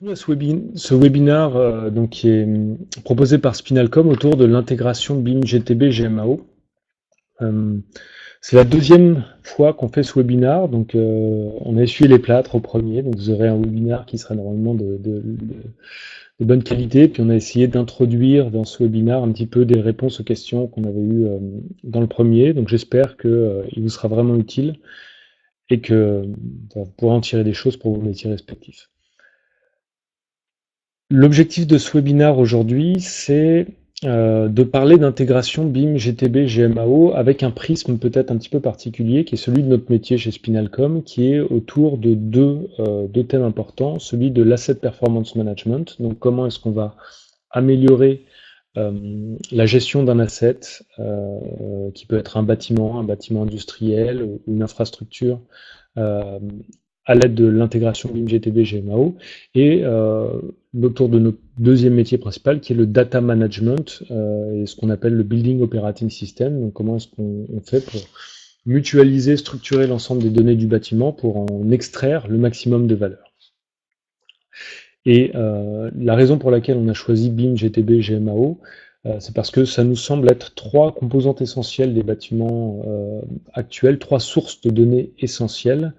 Bienvenue à ce webinaire qui est proposé par Spinalcom autour de l'intégration BIM GTB GMAO. C'est la deuxième fois qu'on fait ce webinaire, on a essuyé les plâtres au premier, donc vous aurez un webinaire qui sera normalement de bonne qualité, puis on a essayé d'introduire dans ce webinaire un petit peu des réponses aux questions qu'on avait eues dans le premier, donc j'espère qu'il vous sera vraiment utile et que vous pourrez en tirer des choses pour vos métiers respectifs. L'objectif de ce webinaire aujourd'hui, c'est de parler d'intégration BIM, GTB, GMAO avec un prisme peut-être un petit peu particulier qui est celui de notre métier chez Spinalcom, qui est autour de deux thèmes importants, celui de l'asset performance management, donc comment est-ce qu'on va améliorer la gestion d'un asset qui peut être un bâtiment industriel ou une infrastructure à l'aide de l'intégration BIM, GTB, GMAO, et autour de notre deuxième métier principal, qui est le data management, et ce qu'on appelle le building operating system. Donc comment est-ce qu'on fait pour mutualiser, structurer l'ensemble des données du bâtiment pour en extraire le maximum de valeur. Et la raison pour laquelle on a choisi BIM, GTB, GMAO, c'est parce que ça nous semble être trois composantes essentielles des bâtiments actuels, trois sources de données essentielles,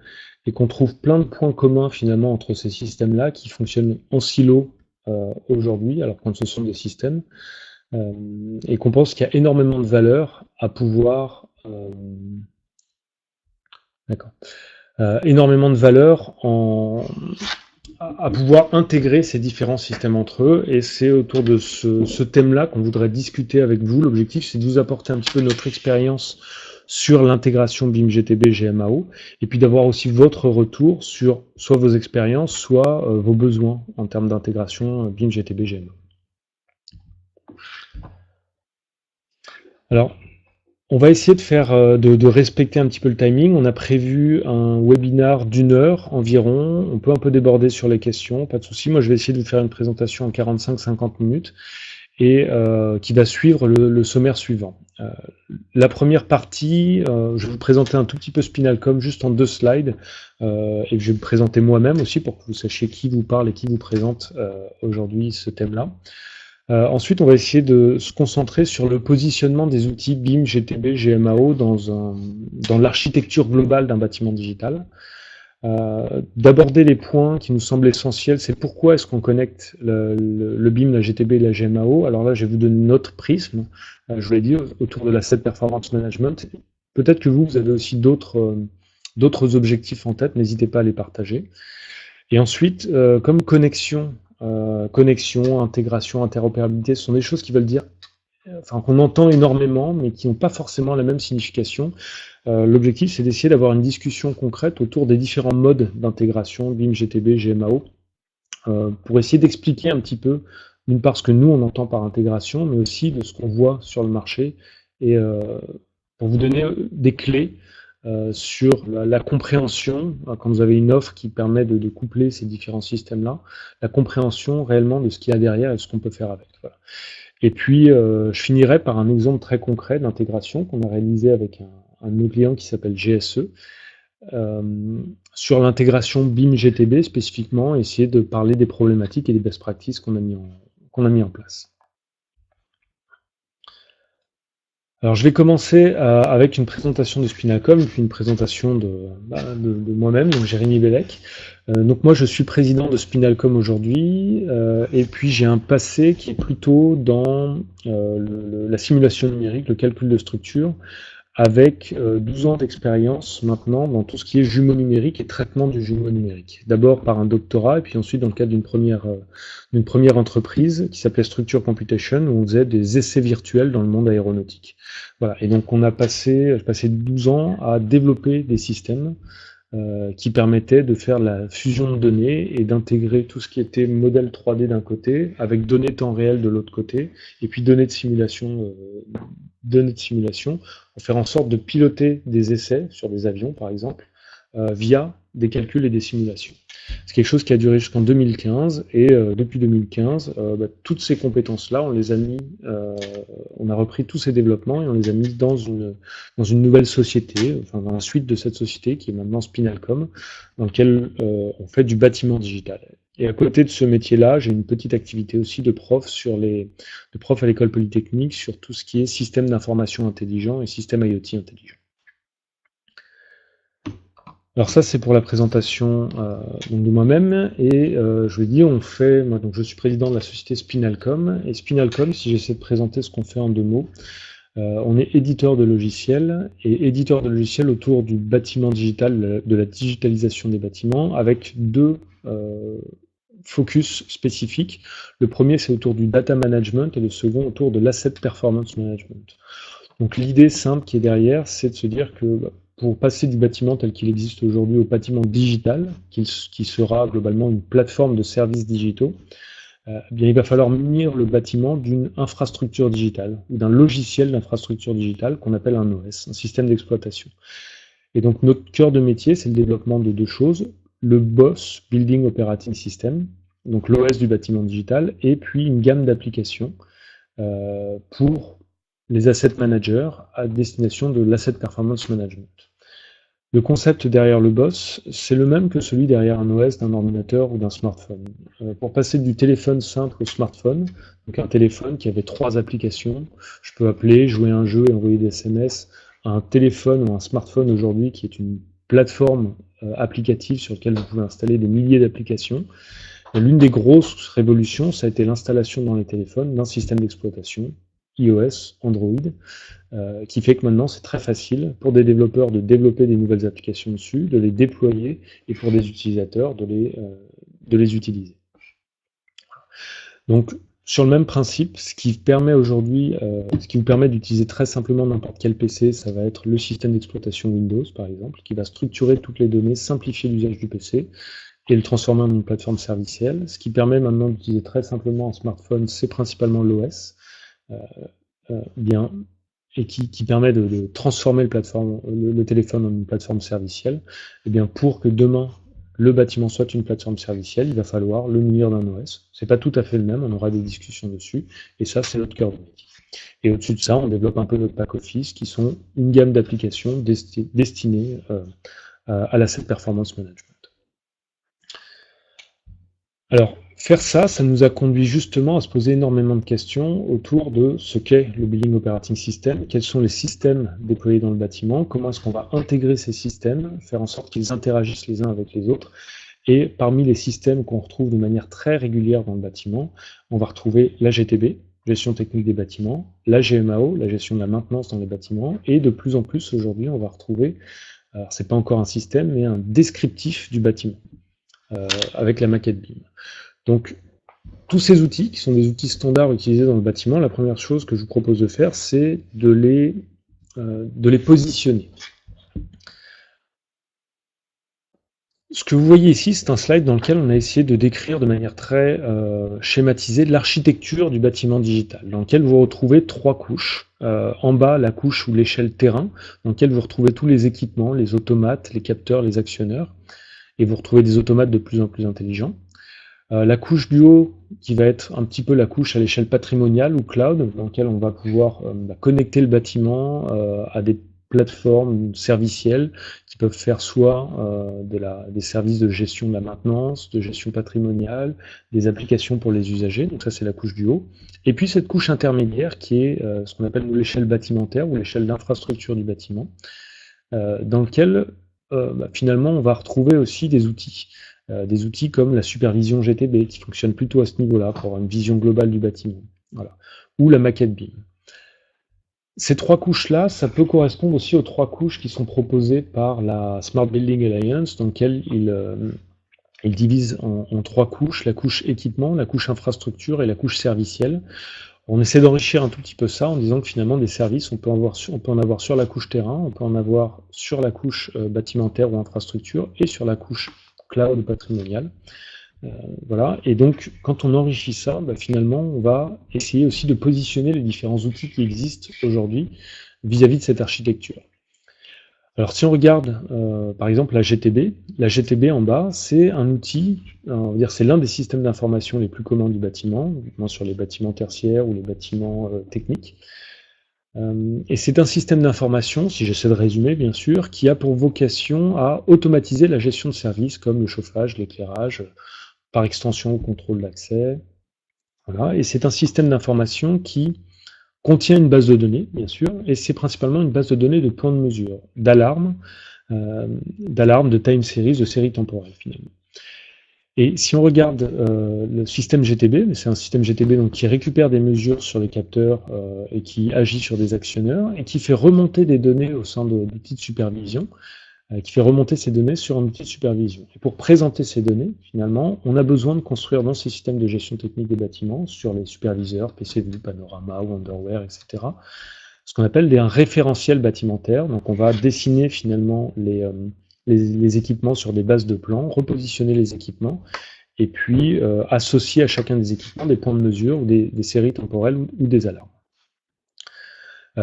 et qu'on trouve plein de points communs finalement entre ces systèmes-là qui fonctionnent en silo aujourd'hui, alors quand ce sont des systèmes, et qu'on pense qu'il y a énormément de valeur à pouvoir énormément de valeur à pouvoir intégrer ces différents systèmes entre eux, et c'est autour de ce thème-là qu'on voudrait discuter avec vous. L'objectif, c'est de vous apporter un petit peu notre expérience sur l'intégration BIM GTB GMAO, et puis d'avoir aussi votre retour sur soit vos expériences, soit vos besoins en termes d'intégration BIM GTB GMAO. Alors, on va essayer de faire, de respecter un petit peu le timing. On a prévu un webinaire d'1 heure environ. On peut un peu déborder sur les questions, pas de souci. Moi, je vais essayer de vous faire une présentation en 45-50 minutes et qui va suivre le sommaire suivant. La première partie, je vais vous présenter un tout petit peu Spinalcom juste en 2 slides et je vais me présenter moi-même aussi pour que vous sachiez qui vous parle et qui vous présente aujourd'hui ce thème-là. Ensuite, on va essayer de se concentrer sur le positionnement des outils BIM, GTB, GMAO dans l'architecture globale d'un bâtiment digital. D'aborder les points qui nous semblent essentiels, c'est pourquoi est-ce qu'on connecte le BIM, la GTB et la GMAO. Alors là, je vais vous donner notre prisme, je vous l'ai dit, autour de l'asset performance management. Peut-être que vous avez aussi d'autres objectifs en tête, n'hésitez pas à les partager. Et ensuite, comme connexion, intégration, interopérabilité, ce sont des choses qui veulent dire, qu'on entend énormément, mais qui n'ont pas forcément la même signification. L'objectif, c'est d'essayer d'avoir une discussion concrète autour des différents modes d'intégration, BIM, GTB, GMAO, pour essayer d'expliquer un petit peu, d'une part, ce que nous, on entend par intégration, mais aussi de ce qu'on voit sur le marché, et pour vous donner des clés sur la compréhension, quand vous avez une offre qui permet de coupler ces différents systèmes-là, la compréhension réellement de ce qu'il y a derrière et de ce qu'on peut faire avec. Voilà. Et puis, je finirai par un exemple très concret d'intégration qu'on a réalisé avec un de nos clients qui s'appelle GSE, sur l'intégration BIM GTB spécifiquement, essayer de parler des problématiques et des best practices qu'on a mis en place. Alors je vais commencer avec une présentation de Spinalcom, puis une présentation de moi-même, donc Jérémy Bellec. Donc moi je suis président de Spinalcom aujourd'hui, et puis j'ai un passé qui est plutôt dans la simulation numérique, le calcul de structure, avec 12 ans d'expérience maintenant dans tout ce qui est jumeau numérique et traitement du jumeau numérique. D'abord par un doctorat, et puis ensuite dans le cadre d'une première entreprise qui s'appelait Structure Computation, où on faisait des essais virtuels dans le monde aéronautique. Voilà. Et donc j'ai passé 12 ans à développer des systèmes qui permettaient de faire la fusion de données et d'intégrer tout ce qui était modèle 3D d'un côté, avec données temps réel de l'autre côté, et puis données de simulation, pour faire en sorte de piloter des essais sur des avions, par exemple, via des calculs et des simulations. C'est quelque chose qui a duré jusqu'en 2015, et depuis 2015, toutes ces compétences-là, on a repris tous ces développements et on les a mis dans une nouvelle société, dans la suite de cette société qui est maintenant Spinalcom, dans laquelle on fait du bâtiment digital. Et à côté de ce métier-là, j'ai une petite activité aussi de prof de prof à l'école polytechnique sur tout ce qui est système d'information intelligent et système IoT intelligent. Alors ça, c'est pour la présentation donc de moi-même. Et je vous l'ai dit, moi, donc je suis président de la société Spinalcom. Et Spinalcom, si j'essaie de présenter ce qu'on fait en 2 mots, on est éditeur de logiciels, et éditeur de logiciels autour du bâtiment digital, de la digitalisation des bâtiments, avec 2 focus spécifiques. Le premier, c'est autour du data management, et le second autour de l'asset performance management. Donc l'idée simple qui est derrière, c'est de se dire que pour passer du bâtiment tel qu'il existe aujourd'hui au bâtiment digital, qui sera globalement une plateforme de services digitaux, bien, il va falloir munir le bâtiment d'une infrastructure digitale ou d'un logiciel d'infrastructure digitale qu'on appelle un OS, un système d'exploitation. Et donc notre cœur de métier, c'est le développement de 2 choses, le BOS, Building Operating System, donc l'OS du bâtiment digital, et puis une gamme d'applications pour les asset managers à destination de l'asset performance management. Le concept derrière le BOS, c'est le même que celui derrière un OS d'un ordinateur ou d'un smartphone. Pour passer du téléphone simple au smartphone, donc un téléphone qui avait 3 applications, je peux appeler, jouer à un jeu et envoyer des SMS, à un téléphone ou un smartphone aujourd'hui qui est une plateforme applicative sur laquelle vous pouvez installer des milliers d'applications. L'une des grosses révolutions, ça a été l'installation dans les téléphones d'un système d'exploitation, iOS, Android, qui fait que maintenant c'est très facile pour des développeurs de développer des nouvelles applications dessus, de les déployer, et pour des utilisateurs de les utiliser. Donc sur le même principe, ce qui permet aujourd'hui, ce qui vous permet d'utiliser très simplement n'importe quel PC, ça va être le système d'exploitation Windows par exemple, qui va structurer toutes les données, simplifier l'usage du PC, et le transformer en une plateforme servicielle. Ce qui permet maintenant d'utiliser très simplement un smartphone, c'est principalement l'OS, bien, et qui permet de transformer le téléphone en une plateforme servicielle. Et bien, pour que demain le bâtiment soit une plateforme servicielle, il va falloir le munir d'un OS. C'est pas tout à fait le même, on aura des discussions dessus, et ça, c'est notre cœur de métier. Et au-dessus de ça, on développe un peu notre back-office, qui sont une gamme d'applications destinées à l'asset performance management. Alors, faire ça, ça nous a conduit justement à se poser énormément de questions autour de ce qu'est le Building Operating System, quels sont les systèmes déployés dans le bâtiment, comment est-ce qu'on va intégrer ces systèmes, faire en sorte qu'ils interagissent les uns avec les autres. Et parmi les systèmes qu'on retrouve de manière très régulière dans le bâtiment, on va retrouver la GTB, gestion technique des bâtiments, la GMAO, la gestion de la maintenance dans les bâtiments, et de plus en plus aujourd'hui, on va retrouver, alors c'est pas encore un système, mais un descriptif du bâtiment, avec la maquette BIM. Donc, tous ces outils, qui sont des outils standards utilisés dans le bâtiment, la première chose que je vous propose de faire, c'est de les positionner. Ce que vous voyez ici, c'est un slide dans lequel on a essayé de décrire de manière très schématisée l'architecture du bâtiment digital, dans lequel vous retrouvez 3 couches. En bas, la couche ou l'échelle terrain, dans laquelle vous retrouvez tous les équipements, les automates, les capteurs, les actionneurs, et vous retrouvez des automates de plus en plus intelligents. La couche du haut, qui va être un petit peu la couche à l'échelle patrimoniale ou cloud, dans laquelle on va pouvoir connecter le bâtiment à des plateformes servicielles qui peuvent faire soit des services de gestion de la maintenance, de gestion patrimoniale, des applications pour les usagers, donc ça c'est la couche du haut. Et puis cette couche intermédiaire qui est ce qu'on appelle l'échelle bâtimentaire ou l'échelle d'infrastructure du bâtiment, dans lequel finalement on va retrouver aussi des outils. Des outils comme la supervision GTB, qui fonctionne plutôt à ce niveau-là, pour avoir une vision globale du bâtiment, voilà. Ou la maquette BIM. Ces 3 couches-là, ça peut correspondre aussi aux 3 couches qui sont proposées par la Smart Building Alliance, dans laquelle il divise en 3 couches, la couche équipement, la couche infrastructure et la couche servicielle. On essaie d'enrichir un tout petit peu ça en disant que finalement des services, on peut en avoir sur la couche terrain, on peut en avoir sur la couche bâtimentaire ou infrastructure et sur la couche cloud patrimonial. Voilà. Et donc, quand on enrichit ça, finalement, on va essayer aussi de positionner les différents outils qui existent aujourd'hui vis-à-vis de cette architecture. Alors, si on regarde, par exemple, la GTB en bas, c'est un outil, on va dire, c'est l'un des systèmes d'information les plus communs du bâtiment, notamment sur les bâtiments tertiaires ou les bâtiments techniques. Et c'est un système d'information, si j'essaie de résumer bien sûr, qui a pour vocation à automatiser la gestion de services comme le chauffage, l'éclairage, par extension au contrôle d'accès. Voilà. Et c'est un système d'information qui contient une base de données, bien sûr, et c'est principalement une base de données de points de mesure, d'alarme, de time series, de séries temporelles finalement. Et si on regarde le système GTB, c'est un système GTB donc, qui récupère des mesures sur les capteurs et qui agit sur des actionneurs et qui fait remonter des données au sein d'outils de supervision, qui fait remonter ces données sur un outil de supervision. Et pour présenter ces données, finalement, on a besoin de construire dans ces systèmes de gestion technique des bâtiments, sur les superviseurs, PCView, Panorama, Wonderware, etc., ce qu'on appelle un référentiel bâtimentaire. Donc on va dessiner finalement les équipements sur des bases de plans, repositionner les équipements, et puis associer à chacun des équipements des points de mesure, ou des séries temporelles ou des alarmes.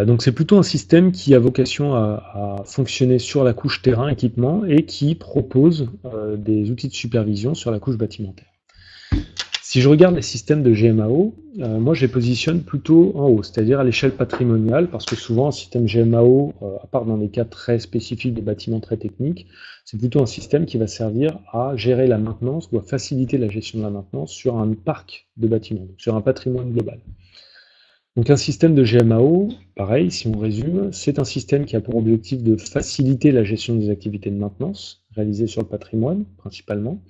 Donc c'est plutôt un système qui a vocation à fonctionner sur la couche terrain équipement et qui propose des outils de supervision sur la couche bâtimentaire. Si je regarde les systèmes de GMAO, moi je les positionne plutôt en haut, c'est-à-dire à l'échelle patrimoniale, parce que souvent un système GMAO, à part dans des cas très spécifiques de bâtiments très techniques, c'est plutôt un système qui va servir à gérer la maintenance ou à faciliter la gestion de la maintenance sur un parc de bâtiments, donc sur un patrimoine global. Donc un système de GMAO, pareil, si on résume, c'est un système qui a pour objectif de faciliter la gestion des activités de maintenance réalisées sur le patrimoine, principalement.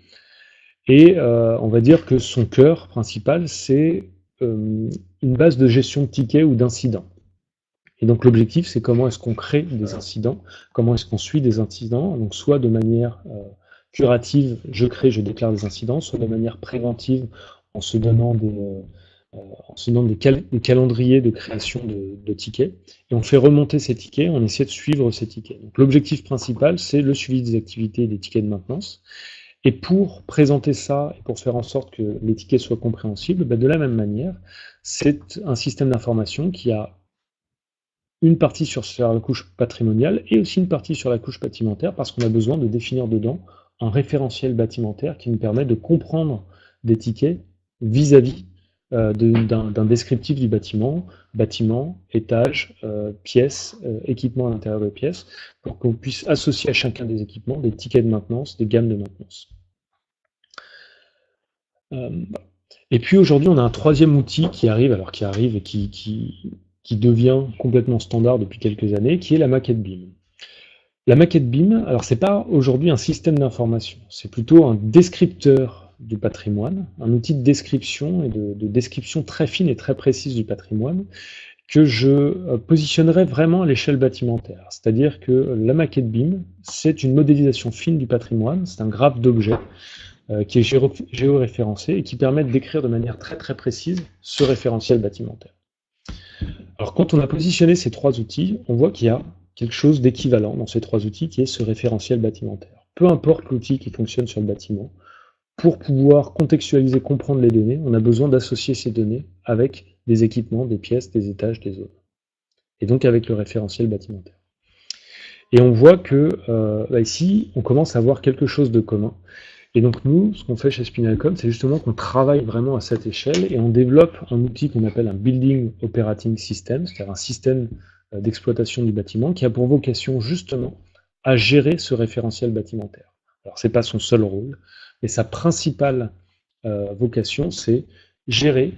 Et on va dire que son cœur principal, c'est une base de gestion de tickets ou d'incidents. Et donc l'objectif, c'est comment est-ce qu'on crée des incidents, comment est-ce qu'on suit des incidents, donc soit de manière curative, je déclare des incidents, soit de manière préventive, en se donnant des calendriers de création de tickets, et on fait remonter ces tickets, on essaie de suivre ces tickets. Donc l'objectif principal, c'est le suivi des activités et des tickets de maintenance. Et pour présenter ça, et pour faire en sorte que les tickets soient compréhensibles, de la même manière, c'est un système d'information qui a une partie sur la couche patrimoniale et aussi une partie sur la couche bâtimentaire, parce qu'on a besoin de définir dedans un référentiel bâtimentaire qui nous permet de comprendre des tickets vis-à-vis d'un descriptif du bâtiment, étage, pièces, équipement à l'intérieur de pièces, pour qu'on puisse associer à chacun des équipements des tickets de maintenance, des gammes de maintenance. Et puis aujourd'hui, on a un troisième outil qui arrive et qui devient complètement standard depuis quelques années, qui est la maquette BIM. La maquette BIM, alors c'est pas aujourd'hui un système d'information, c'est plutôt un descripteur du patrimoine, un outil de description et de description très fine et très précise du patrimoine que je positionnerai vraiment à l'échelle bâtimentaire. C'est-à-dire que la maquette BIM, c'est une modélisation fine du patrimoine, c'est un graphe d'objets qui est géoréférencé et qui permet de décrire de manière très très précise ce référentiel bâtimentaire. Alors quand on a positionné ces trois outils, on voit qu'il y a quelque chose d'équivalent dans ces trois outils qui est ce référentiel bâtimentaire. Peu importe l'outil qui fonctionne sur le bâtiment, pour pouvoir contextualiser, comprendre les données, on a besoin d'associer ces données avec des équipements, des pièces, des étages, des zones. Et donc avec le référentiel bâtimentaire. Et on voit que ici, on commence à avoir quelque chose de commun. Et donc nous, ce qu'on fait chez Spinalcom, c'est justement qu'on travaille vraiment à cette échelle et on développe un outil qu'on appelle un Building Operating System, c'est-à-dire un système d'exploitation du bâtiment qui a pour vocation justement à gérer ce référentiel bâtimentaire. Alors c'est pas son seul rôle, mais sa principale vocation, c'est gérer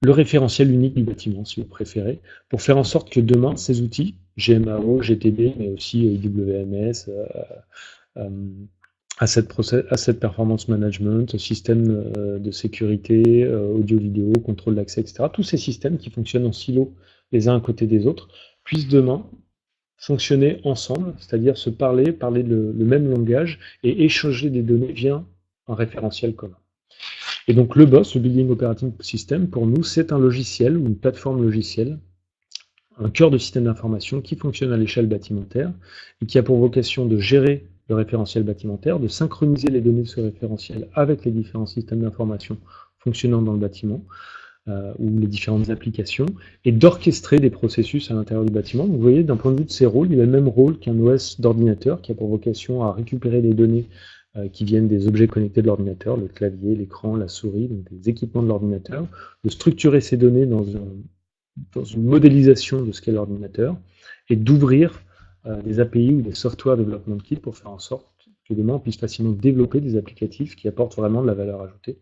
le référentiel unique du bâtiment, si vous préférez, pour faire en sorte que demain, ces outils, GMAO, GTB, mais aussi IWMS, Asset Performance Management, système de sécurité, audio-vidéo, contrôle d'accès, etc., tous ces systèmes qui fonctionnent en silo les uns à côté des autres, puissent demain fonctionner ensemble, c'est-à-dire se parler le même langage et échanger des données via un référentiel commun. Et donc le BOSS, le Building Operating System, pour nous, c'est un logiciel ou une plateforme logicielle, un cœur de système d'information qui fonctionne à l'échelle bâtimentaire et qui a pour vocation de gérer le référentiel bâtimentaire, de synchroniser les données de ce référentiel avec les différents systèmes d'information fonctionnant dans le bâtiment, ou les différentes applications, et d'orchestrer des processus à l'intérieur du bâtiment. Donc, vous voyez, d'un point de vue de ses rôles, il a le même rôle qu'un OS d'ordinateur qui a pour vocation à récupérer les données qui viennent des objets connectés de l'ordinateur, le clavier, l'écran, la souris, donc des équipements de l'ordinateur, de structurer ces données dans une modélisation de ce qu'est l'ordinateur, et d'ouvrir des API ou des Software Development Kits pour faire en sorte que demain on puisse facilement développer des applicatifs qui apportent vraiment de la valeur ajoutée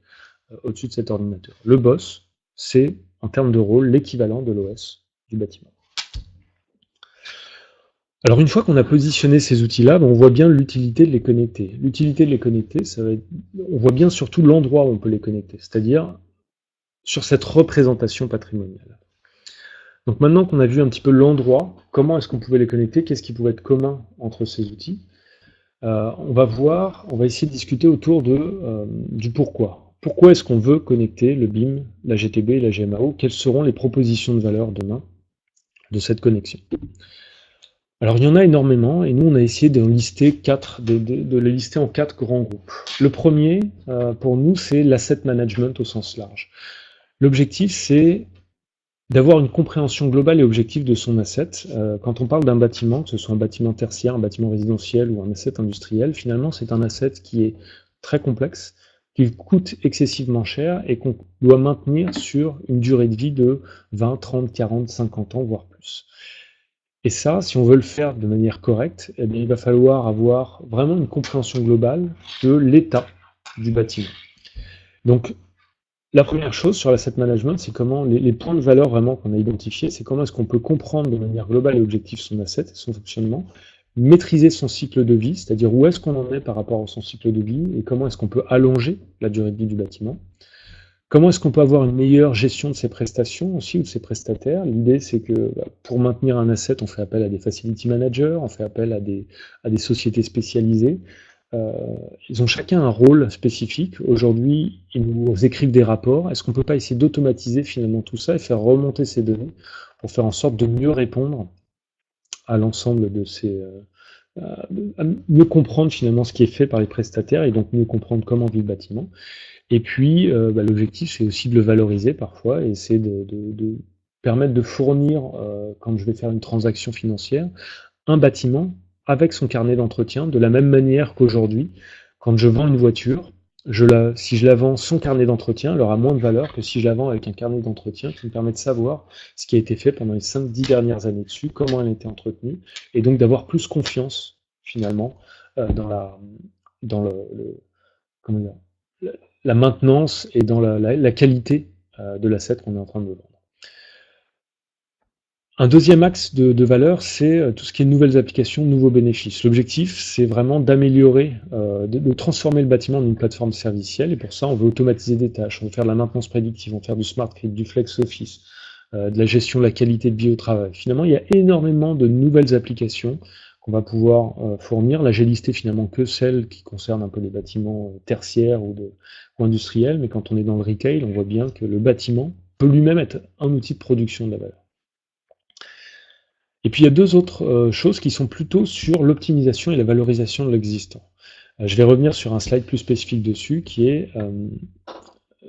au-dessus de cet ordinateur. Le boss, c'est, en termes de rôle, l'équivalent de l'OS du bâtiment. Alors une fois qu'on a positionné ces outils-là, on voit bien l'utilité de les connecter. L'utilité de les connecter, on voit bien surtout l'endroit où on peut les connecter, c'est-à-dire sur cette représentation patrimoniale. Donc maintenant qu'on a vu un petit peu l'endroit, comment est-ce qu'on pouvait les connecter, qu'est-ce qui pouvait être commun entre ces outils, on va essayer de discuter autour du pourquoi. Pourquoi est-ce qu'on veut connecter le BIM, la GTB et la GMAO? Quelles seront les propositions de valeur demain de cette connexion? Alors il y en a énormément, et nous on a essayé de les lister en 4 grands groupes. Le premier, pour nous, c'est l'asset management au sens large. L'objectif, c'est d'avoir une compréhension globale et objective de son asset. Quand on parle d'un bâtiment, que ce soit un bâtiment tertiaire, un bâtiment résidentiel ou un asset industriel, finalement c'est un asset qui est très complexe, qui coûte excessivement cher et qu'on doit maintenir sur une durée de vie de 20, 30, 40, 50 ans, voire plus. Et ça, si on veut le faire de manière correcte, eh bien, il va falloir avoir vraiment une compréhension globale de l'état du bâtiment. Donc, la première chose sur l'asset management, c'est comment les points de valeur vraiment qu'on a identifiés, c'est comment est-ce qu'on peut comprendre de manière globale et objective son asset, son fonctionnement, maîtriser son cycle de vie, c'est-à-dire où est-ce qu'on en est par rapport à son cycle de vie et comment est-ce qu'on peut allonger la durée de vie du bâtiment. Comment est-ce qu'on peut avoir une meilleure gestion de ses prestations aussi, ou de ses prestataires? L'idée, c'est que pour maintenir un asset, on fait appel à des facility managers, on fait appel à des sociétés spécialisées. Ils ont chacun un rôle spécifique. Aujourd'hui, ils nous écrivent des rapports. Est-ce qu'on ne peut pas essayer d'automatiser finalement tout ça et faire remonter ces données pour faire en sorte de mieux répondre à l'ensemble de ces... à mieux comprendre finalement ce qui est fait par les prestataires et donc mieux comprendre comment vit le bâtiment. Et puis, l'objectif, c'est aussi de le valoriser parfois, et c'est de permettre de fournir, quand je vais faire une transaction financière, un bâtiment avec son carnet d'entretien, de la même manière qu'aujourd'hui, quand je vends une voiture, si je la vends sans carnet d'entretien, elle aura moins de valeur que si je la vends avec un carnet d'entretien qui me permet de savoir ce qui a été fait pendant les 5-10 dernières années dessus, comment elle a été entretenue, et donc d'avoir plus confiance, finalement, dans comment dire, la maintenance et dans la qualité de l'asset qu'on est en train de vendre. Un deuxième axe de valeur, c'est tout ce qui est nouvelles applications, nouveaux bénéfices. L'objectif, c'est vraiment d'améliorer, de transformer le bâtiment en une plateforme servicielle, et pour ça, on veut automatiser des tâches, on veut faire de la maintenance prédictive, on veut faire du smart grid, du flex office, de la gestion de la qualité de vie au travail. Finalement, il y a énormément de nouvelles applications qu'on va pouvoir fournir. Là, j'ai listé finalement que celles qui concernent un peu les bâtiments tertiaires ou industriels, mais quand on est dans le retail, on voit bien que le bâtiment peut lui-même être un outil de production de la valeur. Et puis il y a deux autres choses qui sont plutôt sur l'optimisation et la valorisation de l'existant. Je vais revenir sur un slide plus spécifique dessus, qui est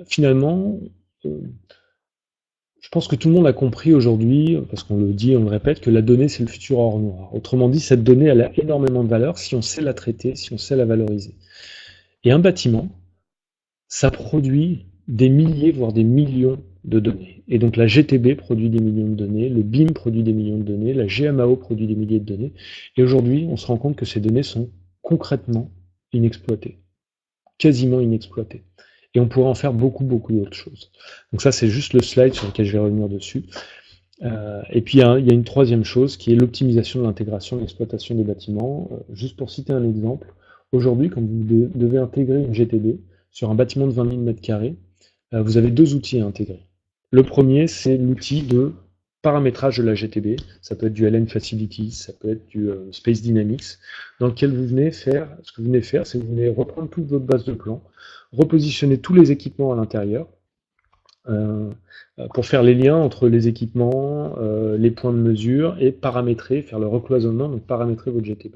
finalement... je pense que tout le monde a compris aujourd'hui, parce qu'on le dit, on le répète, que la donnée, c'est le futur or noir. Autrement dit, cette donnée, elle a énormément de valeur si on sait la traiter, si on sait la valoriser. Et un bâtiment, ça produit des milliers, voire des millions de données. Et donc la GTB produit des millions de données, le BIM produit des millions de données, la GMAO produit des milliers de données. Et aujourd'hui, on se rend compte que ces données sont concrètement inexploitées, quasiment inexploitées. Et on pourrait en faire beaucoup, beaucoup d'autres choses. Donc ça, c'est juste le slide sur lequel je vais revenir dessus. Et puis, il y a une troisième chose qui est l'optimisation de l'intégration et l'exploitation des bâtiments. Juste pour citer un exemple, aujourd'hui, quand vous devez intégrer une GTB sur un bâtiment de 20 000 m², vous avez deux outils à intégrer. Le premier, c'est l'outil de paramétrage de la GTB. Ça peut être du LN Facilities, ça peut être du Space Dynamics, dans lequel ce que vous venez faire, c'est que vous venez reprendre toute votre base de plans, repositionner tous les équipements à l'intérieur, pour faire les liens entre les équipements, les points de mesure, et paramétrer, faire le recloisonnement, donc paramétrer votre GTB.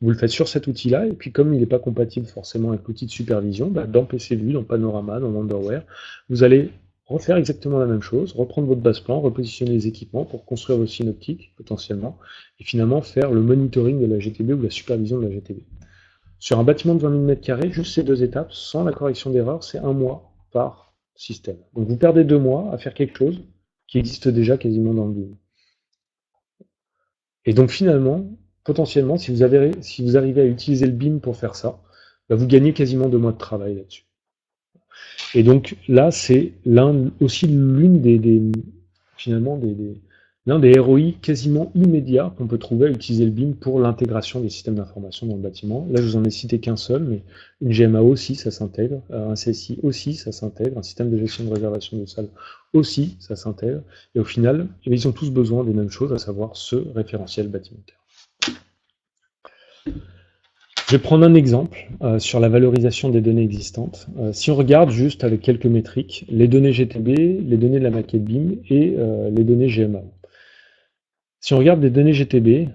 Vous le faites sur cet outil-là, et puis comme il n'est pas compatible forcément avec l'outil de supervision, dans PCView, dans Panorama, dans Wonderware, vous allez refaire exactement la même chose, reprendre votre base plan, repositionner les équipements pour construire vos synoptiques, potentiellement, et finalement faire le monitoring de la GTB ou la supervision de la GTB. Sur un bâtiment de 20 000 m², juste ces deux étapes, sans la correction d'erreur, c'est 1 mois par système. Donc vous perdez 2 mois à faire quelque chose qui existe déjà quasiment dans le BIM. Et donc finalement, potentiellement, si vous arrivez à utiliser le BIM pour faire ça, bah, vous gagnez quasiment 2 mois de travail là-dessus. Et donc là, c'est l'une finalement l'un des ROI quasiment immédiats qu'on peut trouver à utiliser le BIM pour l'intégration des systèmes d'information dans le bâtiment. Là, je vous en ai cité qu'un seul, mais une GMAO aussi, ça s'intègre, un CSI aussi, ça s'intègre, un système de gestion de réservation de salles aussi, ça s'intègre. Et au final, ils ont tous besoin des mêmes choses, à savoir ce référentiel bâtimentaire. Je vais prendre un exemple sur la valorisation des données existantes. Si on regarde juste avec quelques métriques, les données GTB, les données de la maquette BIM et les données GMAO. Si on regarde les données GTB,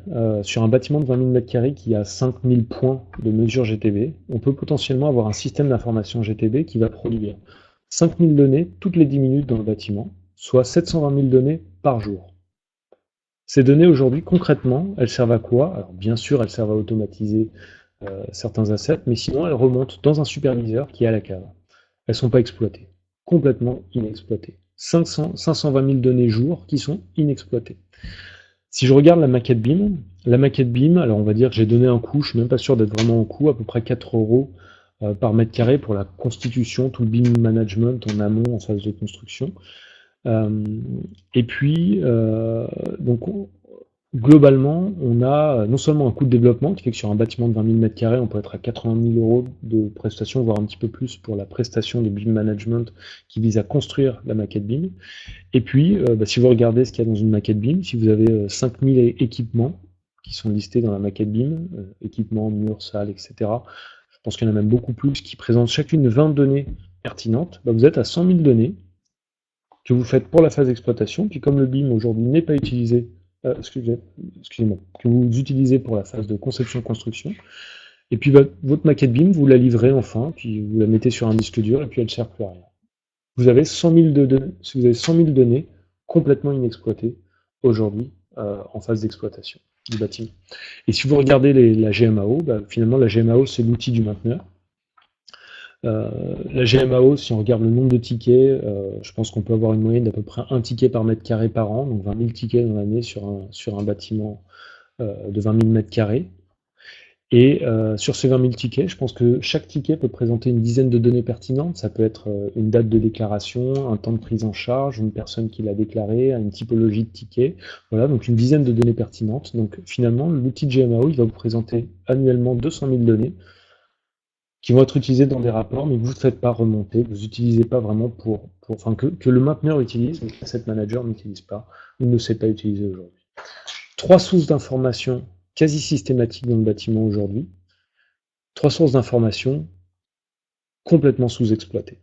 sur un bâtiment de 20 000 m² qui a 5000 points de mesure GTB, on peut potentiellement avoir un système d'information GTB qui va produire 5000 données toutes les 10 minutes dans le bâtiment, soit 720 000 données par jour. Ces données aujourd'hui, concrètement, elles servent à quoi? Alors bien sûr, elles servent à automatiser certains assets, mais sinon elles remontent dans un superviseur qui est à la cave. Elles ne sont pas exploitées, complètement inexploitées. 520 000 données jour qui sont inexploitées. Si je regarde la maquette BIM, alors on va dire que j'ai donné un coût, je suis même pas sûr d'être vraiment en coût, à peu près 4 € par mètre carré pour la constitution, tout le BIM management en amont, en phase de construction. Et puis, donc, globalement, on a non seulement un coût de développement qui fait que sur un bâtiment de 20 000 m², on peut être à 80 000 € de prestation, voire un petit peu plus pour la prestation de BIM management qui vise à construire la maquette BIM. Et puis, si vous regardez ce qu'il y a dans une maquette BIM, si vous avez 5000 équipements qui sont listés dans la maquette BIM, équipements, murs, salles, etc., je pense qu'il y en a même beaucoup plus qui présentent chacune 20 données pertinentes, vous êtes à 100 000 données que vous faites pour la phase d'exploitation, puis comme le BIM aujourd'hui n'est pas utilisé, excusez-moi, que vous utilisez pour la phase de conception-construction, et puis votre maquette BIM, vous la livrez enfin, puis vous la mettez sur un disque dur, et puis elle ne sert plus à rien. Vous avez 100 000 données complètement inexploitées aujourd'hui en phase d'exploitation du bâtiment. Et si vous regardez la GMAO, finalement la GMAO c'est l'outil du mainteneur. La GMAO, si on regarde le nombre de tickets, je pense qu'on peut avoir une moyenne d'à peu près 1 ticket par mètre carré par an, donc 20 000 tickets dans l'année sur un bâtiment de 20 000 m². Et sur ces 20 000 tickets, je pense que chaque ticket peut présenter une dizaine de données pertinentes. Ça peut être une date de déclaration, un temps de prise en charge, une personne qui l'a déclaré, une typologie de ticket. Voilà, donc une dizaine de données pertinentes. Donc finalement, l'outil de GMAO, il va vous présenter annuellement 200 000 données qui vont être utilisées dans des rapports, mais que vous ne faites pas remonter, que vous n'utilisez pas vraiment que le mainteneur utilise, mais que l'asset manager n'utilise pas, ou ne sait pas utiliser aujourd'hui. 3 sources d'informations quasi systématiques dans le bâtiment aujourd'hui, 3 sources d'informations complètement sous-exploitées.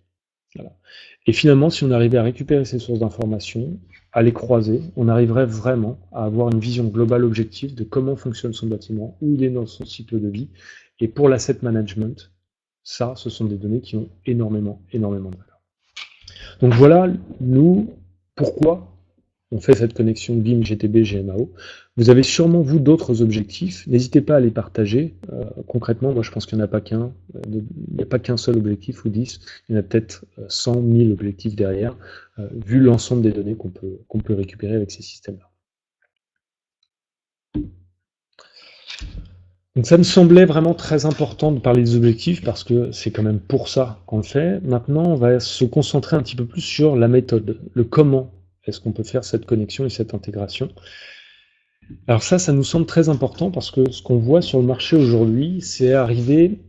Voilà. Et finalement, si on arrivait à récupérer ces sources d'informations, à les croiser, on arriverait vraiment à avoir une vision globale objective de comment fonctionne son bâtiment, où il est dans son cycle de vie. Et pour l'asset management, ça, ce sont des données qui ont énormément de valeur. Donc voilà, nous, pourquoi on fait cette connexion BIM, GTB, GMAO. Vous avez sûrement, vous, d'autres objectifs. N'hésitez pas à les partager. Concrètement, moi, je pense qu'il n'y en a pas qu'un. Il n'y a pas qu'un seul objectif ou 10. Il y en a peut-être 100 000 objectifs derrière, vu l'ensemble des données qu'on peut récupérer avec ces systèmes-là. Donc ça me semblait vraiment très important de parler des objectifs parce que c'est quand même pour ça qu'on le fait. Maintenant, on va se concentrer un petit peu plus sur la méthode, le comment est-ce qu'on peut faire cette connexion et cette intégration. Alors ça nous semble très important parce que ce qu'on voit sur le marché aujourd'hui, c'est arriver...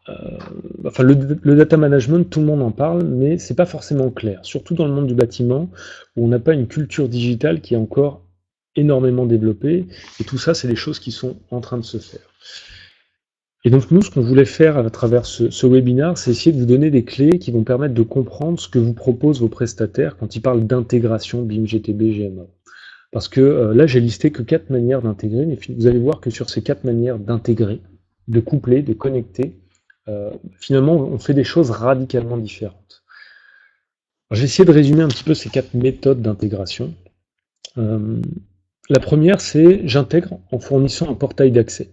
le data management, tout le monde en parle, mais c'est pas forcément clair, surtout dans le monde du bâtiment, où on n'a pas une culture digitale qui est encore énormément développée, et tout ça, c'est des choses qui sont en train de se faire. Et donc nous, ce qu'on voulait faire à travers ce webinaire, c'est essayer de vous donner des clés qui vont permettre de comprendre ce que vous proposent vos prestataires quand ils parlent d'intégration BIM, GTB, GMAO. Parce que là, j'ai listé que 4 manières d'intégrer, mais vous allez voir que sur ces 4 manières d'intégrer, de coupler, de connecter, finalement, on fait des choses radicalement différentes. J'ai essayé de résumer un petit peu ces 4 méthodes d'intégration. La première, c'est j'intègre en fournissant un portail d'accès.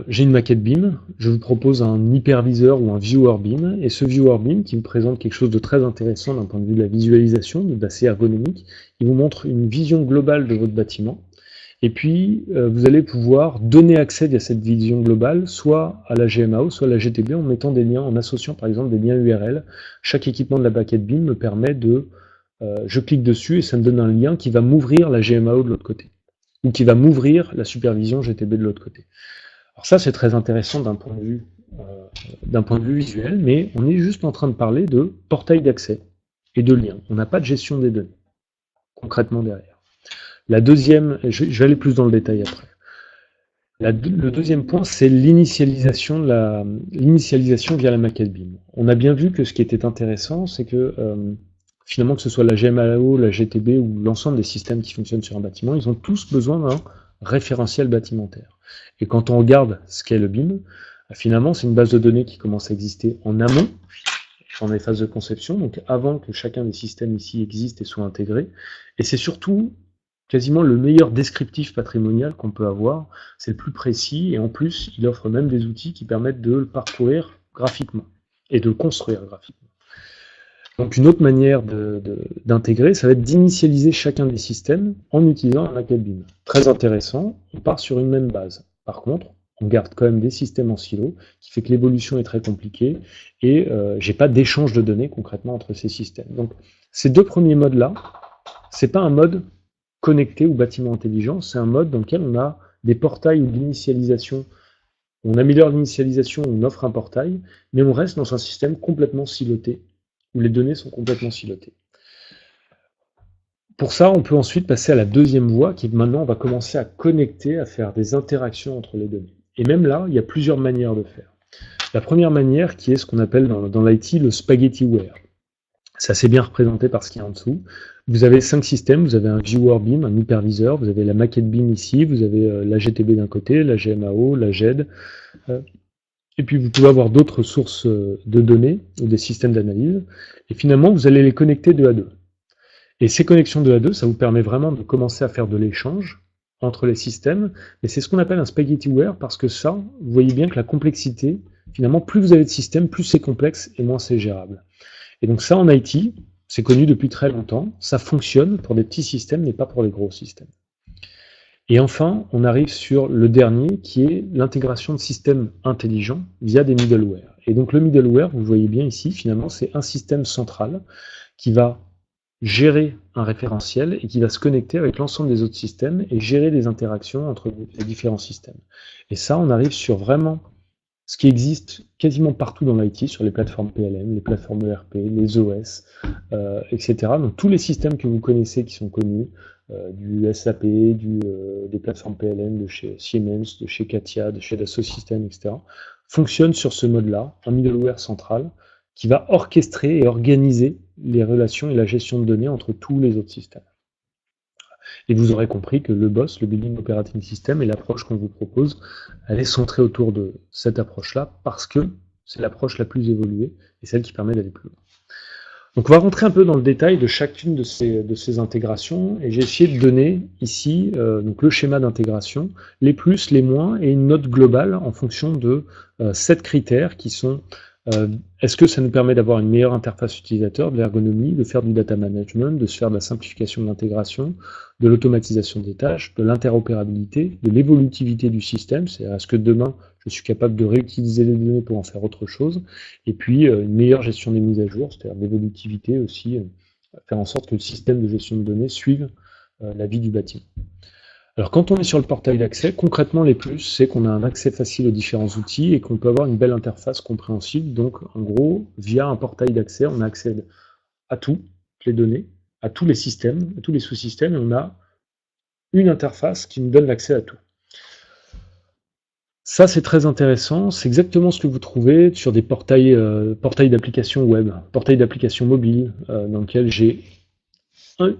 J'ai une maquette BIM, je vous propose un hyperviseur ou un viewer BIM, et ce viewer BIM qui vous présente quelque chose de très intéressant d'un point de vue de la visualisation, d'assez ergonomique, il vous montre une vision globale de votre bâtiment, Et puis, vous allez pouvoir donner accès via cette vision globale, soit à la GMAO, soit à la GTB, en mettant des liens, en associant par exemple des liens URL. Chaque équipement de la Packet Beam me permet de... je clique dessus et ça me donne un lien qui va m'ouvrir la GMAO de l'autre côté, ou qui va m'ouvrir la supervision GTB de l'autre côté. Alors ça, c'est très intéressant d'un point de vue visuel, mais on est juste en train de parler de portail d'accès et de liens. On n'a pas de gestion des données, concrètement derrière. La deuxième, je vais aller plus dans le détail après. Le deuxième point, c'est l'initialisation via la Packet Beam. On a bien vu que ce qui était intéressant, c'est que finalement, que ce soit la GMAO, la GTB ou l'ensemble des systèmes qui fonctionnent sur un bâtiment, ils ont tous besoin d'un référentiel bâtimentaire. Et quand on regarde ce qu'est le BIM, finalement, c'est une base de données qui commence à exister en amont, dans les phases de conception, donc avant que chacun des systèmes ici existe et soit intégré. Et c'est surtout quasiment le meilleur descriptif patrimonial qu'on peut avoir, c'est le plus précis, et en plus, il offre même des outils qui permettent de le parcourir graphiquement, et de le construire graphiquement. Donc une autre manière d'intégrer, ça va être d'initialiser chacun des systèmes en utilisant un Packet Beam. Très intéressant, on part sur une même base. Par contre, on garde quand même des systèmes en silo, qui fait que l'évolution est très compliquée, et j'ai pas d'échange de données concrètement entre ces systèmes. Donc ces deux premiers modes-là, c'est pas un mode connecté ou bâtiment intelligent, c'est un mode dans lequel on a des portails ou de l'initialisation. On améliore l'initialisation, on offre un portail, mais on reste dans un système complètement siloté, où les données sont complètement silotées. Pour ça, on peut ensuite passer à la deuxième voie, qui maintenant on va commencer à connecter, à faire des interactions entre les données. Et même là, il y a plusieurs manières de faire. La première manière, qui est ce qu'on appelle dans l'IT le spaghettiware. C'est assez bien représenté par ce qu'il y a en dessous. Vous avez 5 systèmes, vous avez un viewer beam, un hyperviseur, vous avez la Packet Beam ici, vous avez la GTB d'un côté, la GMAO, la GED, et puis vous pouvez avoir d'autres sources de données ou des systèmes d'analyse, et finalement vous allez les connecter 2 à 2. Et ces connexions 2 à 2, ça vous permet vraiment de commencer à faire de l'échange entre les systèmes, mais c'est ce qu'on appelle un spaghettiware, parce que ça, vous voyez bien que la complexité, finalement, plus vous avez de systèmes, plus c'est complexe et moins c'est gérable. Et donc ça, en IT, c'est connu depuis très longtemps, ça fonctionne pour des petits systèmes, mais pas pour les gros systèmes. Et enfin, on arrive sur le dernier, qui est l'intégration de systèmes intelligents via des middleware. Et donc le middleware, vous voyez bien ici, finalement, c'est un système central qui va gérer un référentiel et qui va se connecter avec l'ensemble des autres systèmes et gérer des interactions entre les différents systèmes. Et ça, on arrive sur vraiment ce qui existe quasiment partout dans l'IT, sur les plateformes PLM, les plateformes ERP, les OS, etc. Donc tous les systèmes que vous connaissez qui sont connus, du SAP, des plateformes PLM de chez Siemens, de chez Katia, de chez Dassault Systèmes, etc., fonctionnent sur ce mode-là, un middleware central, qui va orchestrer et organiser les relations et la gestion de données entre tous les autres systèmes. Et vous aurez compris que le BOSS, le Building Operating System, et l'approche qu'on vous propose, elle est centrée autour de cette approche-là, parce que c'est l'approche la plus évoluée, et celle qui permet d'aller plus loin. Donc on va rentrer un peu dans le détail de chacune de ces intégrations, et j'ai essayé de donner ici donc le schéma d'intégration, les plus, les moins, et une note globale en fonction de 7 critères qui sont est-ce que ça nous permet d'avoir une meilleure interface utilisateur, de l'ergonomie, de faire du data management, de se faire de la simplification de l'intégration, de l'automatisation des tâches, de l'interopérabilité, de l'évolutivité du système, c'est-à-dire est-ce que demain je suis capable de réutiliser les données pour en faire autre chose, et puis une meilleure gestion des mises à jour, c'est-à-dire l'évolutivité aussi, faire en sorte que le système de gestion de données suive la vie du bâtiment. Alors quand on est sur le portail d'accès, concrètement les plus, c'est qu'on a un accès facile aux différents outils et qu'on peut avoir une belle interface compréhensible. Donc en gros, via un portail d'accès, on accède à toutes les données, à tous les systèmes, à tous les sous-systèmes, et on a une interface qui nous donne l'accès à tout. Ça c'est très intéressant, c'est exactement ce que vous trouvez sur des portails d'applications web, portails d'applications mobiles, dans lequel j'ai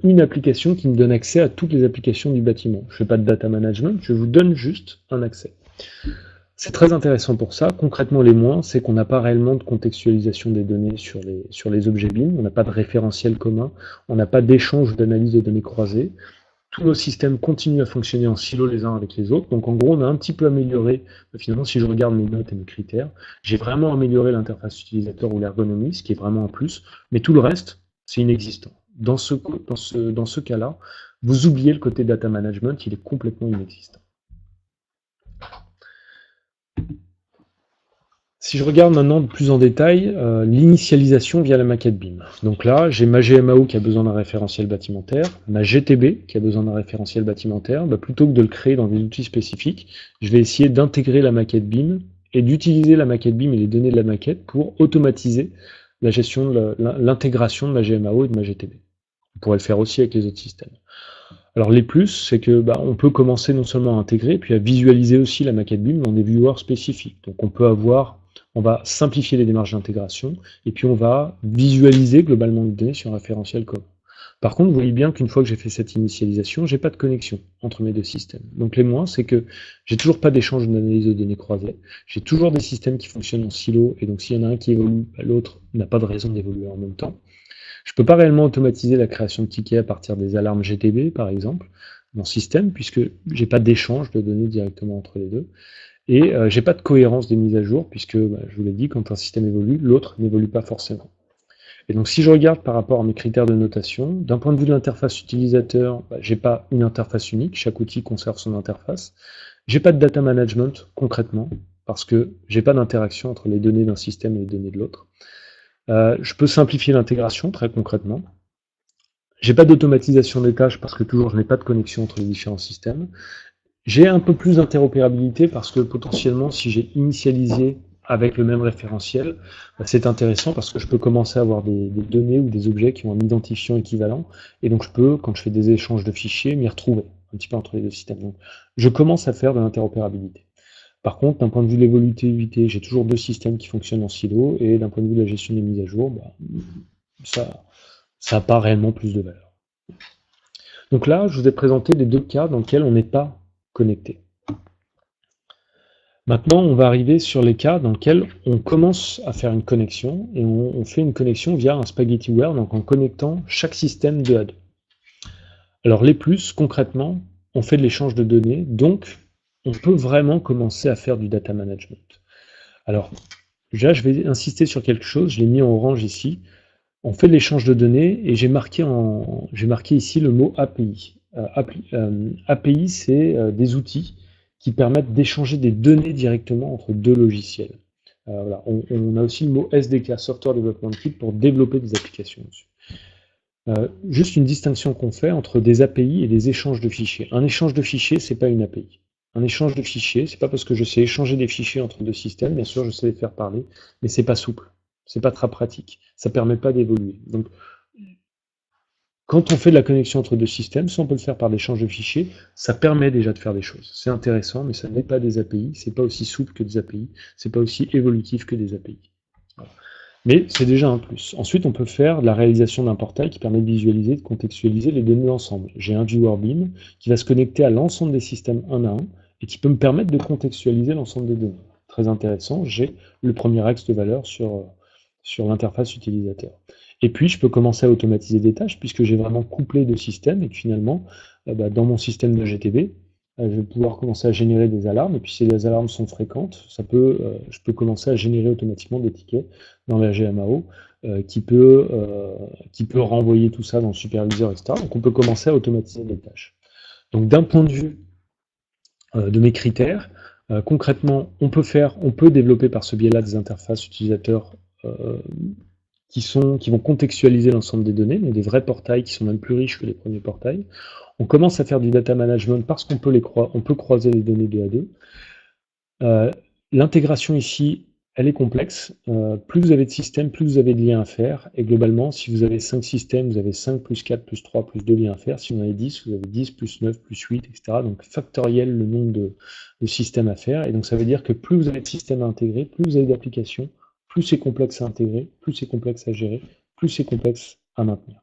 une application qui me donne accès à toutes les applications du bâtiment. Je ne fais pas de data management, je vous donne juste un accès. C'est très intéressant pour ça. Concrètement, les moins, c'est qu'on n'a pas réellement de contextualisation des données sur les objets BIM, on n'a pas de référentiel commun, on n'a pas d'échange d'analyse de données croisées. Tous nos systèmes continuent à fonctionner en silo les uns avec les autres. Donc en gros, on a un petit peu amélioré, finalement, si je regarde mes notes et mes critères, j'ai vraiment amélioré l'interface utilisateur ou l'ergonomie, ce qui est vraiment un plus, mais tout le reste, c'est inexistant. dans ce cas-là, vous oubliez le côté data management, il est complètement inexistant. Si je regarde maintenant de plus en détail, l'initialisation via la maquette BIM. Donc là, j'ai ma GMAO qui a besoin d'un référentiel bâtimentaire, ma GTB qui a besoin d'un référentiel bâtimentaire. Plutôt que de le créer dans des outils spécifiques, je vais essayer d'intégrer la maquette BIM et d'utiliser la maquette BIM et les données de la maquette pour automatiser la gestion de l'intégration de ma GMAO et de ma GTB. On pourrait le faire aussi avec les autres systèmes. Alors les plus, c'est que on peut commencer non seulement à intégrer, puis à visualiser aussi la maquette BIM dans des viewers spécifiques. Donc on va simplifier les démarches d'intégration, et puis on va visualiser globalement les données sur un référentiel commun. Par contre, vous voyez bien qu'une fois que j'ai fait cette initialisation, j'ai pas de connexion entre mes deux systèmes. Donc les moins, c'est que j'ai toujours pas d'échange d'analyse de données croisées, j'ai toujours des systèmes qui fonctionnent en silo, et donc s'il y en a un qui évolue, l'autre n'a pas de raison d'évoluer en même temps. Je ne peux pas réellement automatiser la création de tickets à partir des alarmes GTB, par exemple, dans le système, puisque j'ai pas d'échange de données directement entre les deux. Et j'ai pas de cohérence des mises à jour, puisque, je vous l'ai dit, quand un système évolue, l'autre n'évolue pas forcément. Et donc si je regarde par rapport à mes critères de notation, d'un point de vue de l'interface utilisateur, j'ai pas une interface unique, chaque outil conserve son interface. J'ai pas de data management concrètement, parce que j'ai pas d'interaction entre les données d'un système et les données de l'autre. Je peux simplifier l'intégration très concrètement. J'ai pas d'automatisation des tâches parce que toujours je n'ai pas de connexion entre les différents systèmes. J'ai un peu plus d'interopérabilité parce que potentiellement si j'ai initialisé avec le même référentiel, c'est intéressant parce que je peux commencer à avoir des données ou des objets qui ont un identifiant équivalent et donc je peux, quand je fais des échanges de fichiers, m'y retrouver un petit peu entre les deux systèmes. Donc, je commence à faire de l'interopérabilité. Par contre, d'un point de vue de l'évolutivité, j'ai toujours deux systèmes qui fonctionnent en silo, et d'un point de vue de la gestion des mises à jour, ça n'a pas réellement plus de valeur. Donc là, je vous ai présenté les deux cas dans lesquels on n'est pas connecté. Maintenant, on va arriver sur les cas dans lesquels on commence à faire une connexion, et on fait une connexion via un spaghettiware, donc en connectant chaque système 2 à 2. Alors les plus, concrètement, on fait de l'échange de données, donc on peut vraiment commencer à faire du data management. Alors, déjà, je vais insister sur quelque chose, je l'ai mis en orange ici. On fait de l'échange de données et j'ai marqué ici le mot API. API, c'est des outils qui permettent d'échanger des données directement entre deux logiciels. Voilà. On a aussi le mot SDK, Software Development Kit, pour développer des applications dessus. Juste une distinction qu'on fait entre des API et des échanges de fichiers. Un échange de fichiers, c'est pas une API. Un échange de fichiers, c'est pas parce que je sais échanger des fichiers entre deux systèmes, bien sûr je sais les faire parler, mais c'est pas souple, c'est pas très pratique, ça permet pas d'évoluer. Donc, quand on fait de la connexion entre deux systèmes, soit on peut le faire par l'échange de fichiers, ça permet déjà de faire des choses. C'est intéressant, mais ça n'est pas des API, c'est pas aussi souple que des API, c'est pas aussi évolutif que des API. Voilà. Mais c'est déjà un plus. Ensuite, on peut faire de la réalisation d'un portail qui permet de visualiser, de contextualiser les données ensemble. J'ai un viewer BIM qui va se connecter à l'ensemble des systèmes un à un et qui peut me permettre de contextualiser l'ensemble des données. Très intéressant, j'ai le premier axe de valeur sur l'interface utilisateur. Et puis, je peux commencer à automatiser des tâches puisque j'ai vraiment couplé deux systèmes et que finalement, dans mon système de GTB, je vais pouvoir commencer à générer des alarmes, et puis si les alarmes sont fréquentes, je peux commencer à générer automatiquement des tickets dans la GMAO qui peut renvoyer tout ça dans le superviseur, etc. Donc on peut commencer à automatiser des tâches. Donc d'un point de vue de mes critères, concrètement, on peut développer par ce biais-là des interfaces utilisateurs qui vont contextualiser l'ensemble des données, donc des vrais portails qui sont même plus riches que les premiers portails. On commence à faire du data management parce qu'on peut croiser les données 2 à 2. L'intégration ici, elle est complexe. Plus vous avez de systèmes, plus vous avez de liens à faire. Et globalement, si vous avez 5 systèmes, vous avez 5 plus 4 plus 3 plus 2 liens à faire. Si vous en avez 10, vous avez 10 plus 9 plus 8, etc. Donc factoriel le nombre de systèmes à faire. Et donc ça veut dire que plus vous avez de systèmes à intégrer, plus vous avez d'applications, plus c'est complexe à intégrer, plus c'est complexe à gérer, plus c'est complexe à maintenir.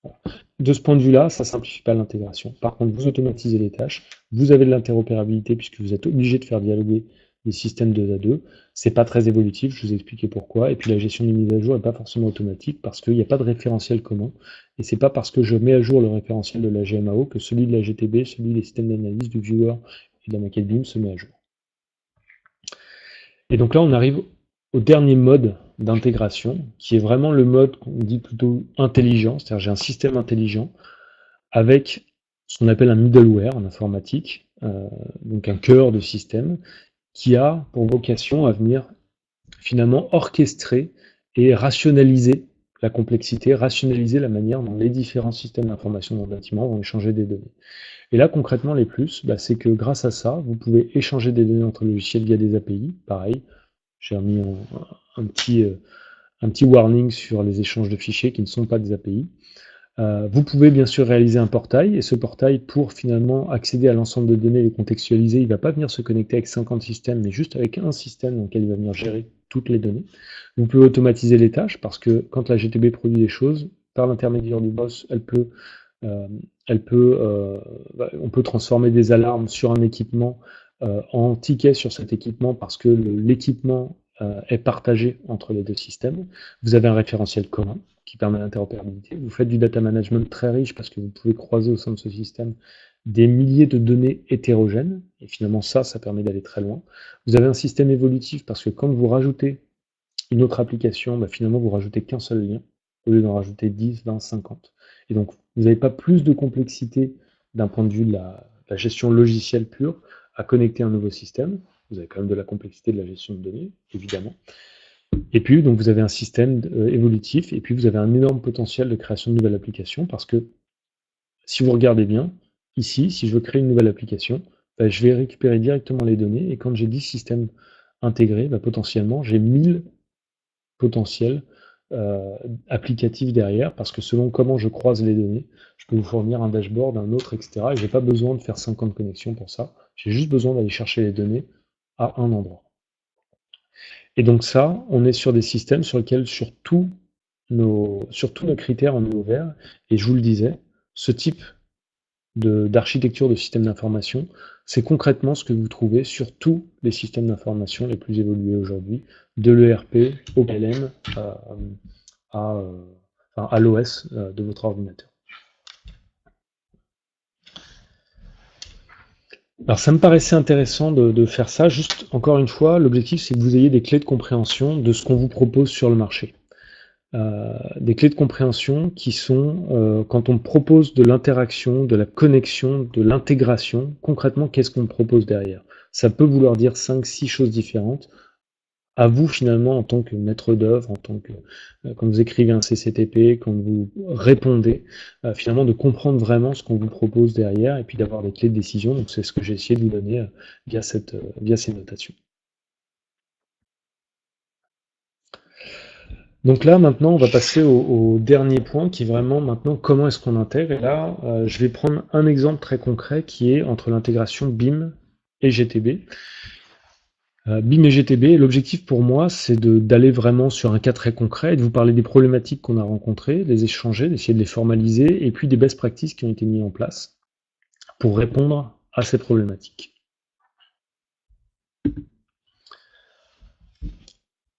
Voilà. De ce point de vue-là, ça ne simplifie pas l'intégration. Par contre, vous automatisez les tâches, vous avez de l'interopérabilité puisque vous êtes obligé de faire dialoguer des systèmes 2 à 2. C'est pas très évolutif, je vous ai expliqué pourquoi. Et puis la gestion des mises à jour n'est pas forcément automatique parce qu'il n'y a pas de référentiel commun. Et c'est pas parce que je mets à jour le référentiel de la GMAO que celui de la GTB, celui des systèmes d'analyse, du viewer et de la maquette BIM se met à jour. Et donc là, on arrive au dernier mode d'intégration, qui est vraiment le mode qu'on dit plutôt intelligent, c'est-à-dire j'ai un système intelligent avec ce qu'on appelle un middleware en informatique, donc un cœur de système, qui a pour vocation à venir finalement orchestrer et rationaliser la complexité, rationaliser la manière dont les différents systèmes d'information dans le bâtiment vont échanger des données. Et là, concrètement, les plus, c'est que grâce à ça, vous pouvez échanger des données entre logiciels via des API. Pareil, j'ai remis un petit warning sur les échanges de fichiers qui ne sont pas des API. Vous pouvez bien sûr réaliser un portail, et ce portail, pour finalement accéder à l'ensemble de données et les contextualiser, il ne va pas venir se connecter avec 50 systèmes, mais juste avec un système dans lequel il va venir gérer toutes les données. Vous pouvez automatiser les tâches, parce que quand la GTB produit des choses, par l'intermédiaire du boss, on peut transformer des alarmes sur un équipement en tickets sur cet équipement, parce que l'équipement est partagé entre les deux systèmes. Vous avez un référentiel commun qui permet l'interopérabilité. Vous faites du data management très riche parce que vous pouvez croiser au sein de ce système des milliers de données hétérogènes, et finalement ça permet d'aller très loin. Vous avez un système évolutif parce que quand vous rajoutez une autre application, finalement vous rajoutez qu'un seul lien, au lieu d'en rajouter 10, 20, 50. Et donc vous n'avez pas plus de complexité d'un point de vue de la gestion logicielle pure à connecter un nouveau système. Vous avez quand même de la complexité de la gestion de données, évidemment. Et puis, donc, vous avez un système évolutif, et puis vous avez un énorme potentiel de création de nouvelles applications, parce que, si vous regardez bien, ici, si je veux créer une nouvelle application, je vais récupérer directement les données, et quand j'ai 10 systèmes intégrés, potentiellement, j'ai 1000 potentiels applicatifs derrière, parce que selon comment je croise les données, je peux vous fournir un dashboard, un autre, etc. Et je n'ai pas besoin de faire 50 connexions pour ça, j'ai juste besoin d'aller chercher les données à un endroit. Et donc ça, on est sur des systèmes sur lesquels, sur tous nos critères, on est ouvert. Et je vous le disais, ce type d'architecture de système d'information, c'est concrètement ce que vous trouvez sur tous les systèmes d'information les plus évolués aujourd'hui, de l'ERP au PLM à l'OS de votre ordinateur. Alors ça me paraissait intéressant de faire ça, juste encore une fois, l'objectif c'est que vous ayez des clés de compréhension de ce qu'on vous propose sur le marché. Des clés de compréhension qui sont, quand on propose de l'interaction, de la connexion, de l'intégration, concrètement qu'est-ce qu'on propose derrière? Ça peut vouloir dire 5-6 choses différentes. À vous finalement, en tant que maître d'œuvre, en tant que quand vous écrivez un CCTP, quand vous répondez, finalement de comprendre vraiment ce qu'on vous propose derrière et puis d'avoir des clés de décision. Donc c'est ce que j'ai essayé de vous donner via ces notations. Donc là maintenant on va passer au dernier point qui est vraiment maintenant comment est-ce qu'on intègre. Et là je vais prendre un exemple très concret qui est entre l'intégration BIM et GTB. BIM et GTB, l'objectif pour moi, c'est d'aller vraiment sur un cas très concret et de vous parler des problématiques qu'on a rencontrées, les échanger, d'essayer de les formaliser, et puis des best practices qui ont été mises en place pour répondre à ces problématiques.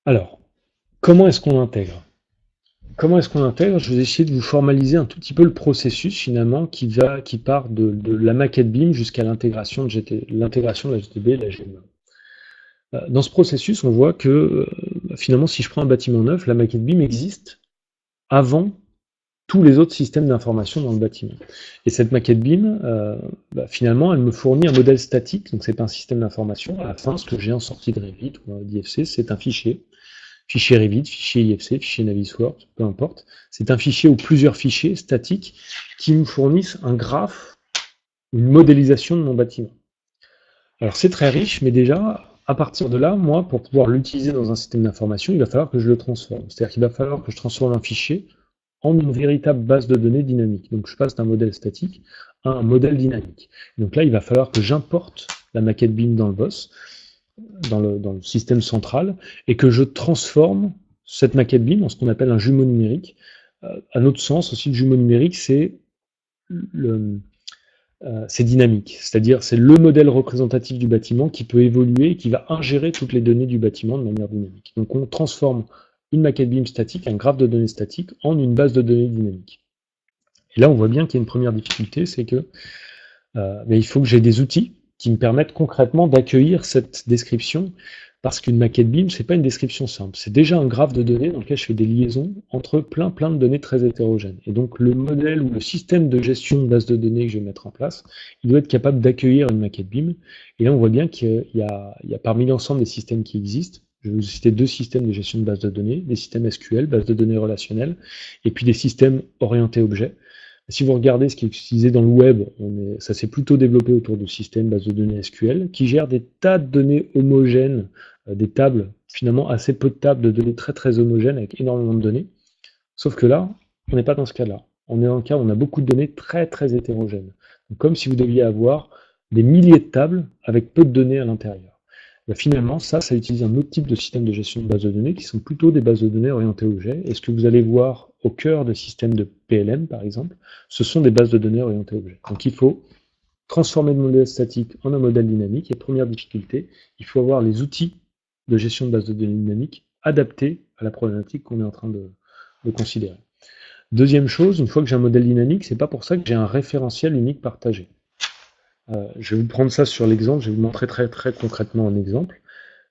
Alors, comment est-ce qu'on intègre? Comment est-ce qu'on intègre? Je vais essayer de vous formaliser un tout petit peu le processus finalement qui part de la maquette BIM jusqu'à l'intégration de la GTB et de la GMA. Dans ce processus, on voit que finalement, si je prends un bâtiment neuf, la maquette BIM existe avant tous les autres systèmes d'information dans le bâtiment. Et cette maquette BIM, finalement, elle me fournit un modèle statique, donc c'est pas un système d'information. À la fin, ce que j'ai en sortie de Revit ou d'IFC, c'est un fichier Revit, fichier IFC, fichier Navisworks, peu importe. C'est un fichier ou plusieurs fichiers statiques qui me fournissent un graphe, une modélisation de mon bâtiment. Alors c'est très riche, mais déjà, à partir de là, moi, pour pouvoir l'utiliser dans un système d'information, il va falloir que je le transforme. C'est-à-dire qu'il va falloir que je transforme un fichier en une véritable base de données dynamique. Donc je passe d'un modèle statique à un modèle dynamique. Donc là, il va falloir que j'importe la maquette BIM dans le boss, dans le système central, et que je transforme cette maquette BIM en ce qu'on appelle un jumeau numérique. Un autre sens aussi, le jumeau numérique, c'est dynamique, c'est-à-dire c'est le modèle représentatif du bâtiment qui peut évoluer et qui va ingérer toutes les données du bâtiment de manière dynamique. Donc on transforme une maquette BIM statique, un graphe de données statique, en une base de données dynamique. Et là on voit bien qu'il y a une première difficulté, c'est que il faut que j'ai des outils qui me permettent concrètement d'accueillir cette description Parce qu'une maquette BIM, c'est pas une description simple. C'est déjà un graphe de données dans lequel je fais des liaisons entre plein de données très hétérogènes. Et donc, le modèle ou le système de gestion de base de données que je vais mettre en place, il doit être capable d'accueillir une maquette BIM. Et là, on voit bien qu'il y a parmi l'ensemble des systèmes qui existent, je vais vous citer deux systèmes de gestion de base de données, des systèmes SQL, base de données relationnelles, et puis des systèmes orientés objets. Si vous regardez ce qui est utilisé dans le web, ça s'est plutôt développé autour de systèmes base de données SQL qui gèrent des tas de données homogènes, des tables, finalement assez peu de tables de données très homogènes avec énormément de données. Sauf que là, on n'est pas dans ce cas-là. On est dans le cas où on a beaucoup de données très hétérogènes. Donc, comme si vous deviez avoir des milliers de tables avec peu de données à l'intérieur. Finalement, ça utilise un autre type de système de gestion de bases de données qui sont plutôt des bases de données orientées objets. Et ce que vous allez voir au cœur de systèmes de PLM, par exemple, ce sont des bases de données orientées objets. Donc il faut transformer le modèle statique en un modèle dynamique. Et première difficulté, il faut avoir les outils de gestion de bases de données dynamiques adaptés à la problématique qu'on est en train de considérer. Deuxième chose, une fois que j'ai un modèle dynamique, c'est pas pour ça que j'ai un référentiel unique partagé. Je vais vous prendre ça sur l'exemple, je vais vous montrer très concrètement un exemple.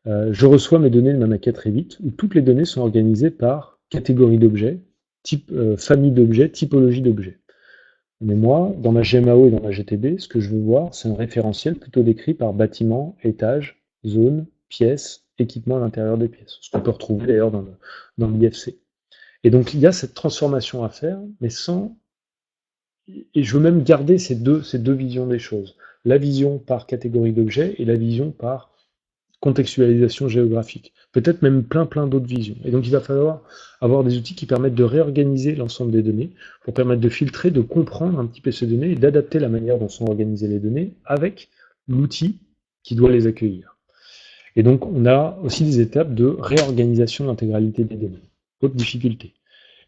Je reçois mes données de ma maquette Revit, où toutes les données sont organisées par catégorie d'objets, type, famille d'objets, typologie d'objets. Mais moi, dans ma GMAO et dans ma GTB, ce que je veux voir, c'est un référentiel plutôt décrit par bâtiment, étage, zone, pièce, équipement à l'intérieur des pièces. Ce qu'on peut retrouver d'ailleurs dans l'IFC. Et donc il y a cette transformation à faire, mais sans... Et je veux même garder ces deux visions des choses. La vision par catégorie d'objets et la vision par contextualisation géographique. Peut-être même plein d'autres visions. Et donc il va falloir avoir des outils qui permettent de réorganiser l'ensemble des données, pour permettre de filtrer, de comprendre un petit peu ces données et d'adapter la manière dont sont organisées les données avec l'outil qui doit les accueillir. Et donc on a aussi des étapes de réorganisation de l'intégralité des données. Autre difficulté.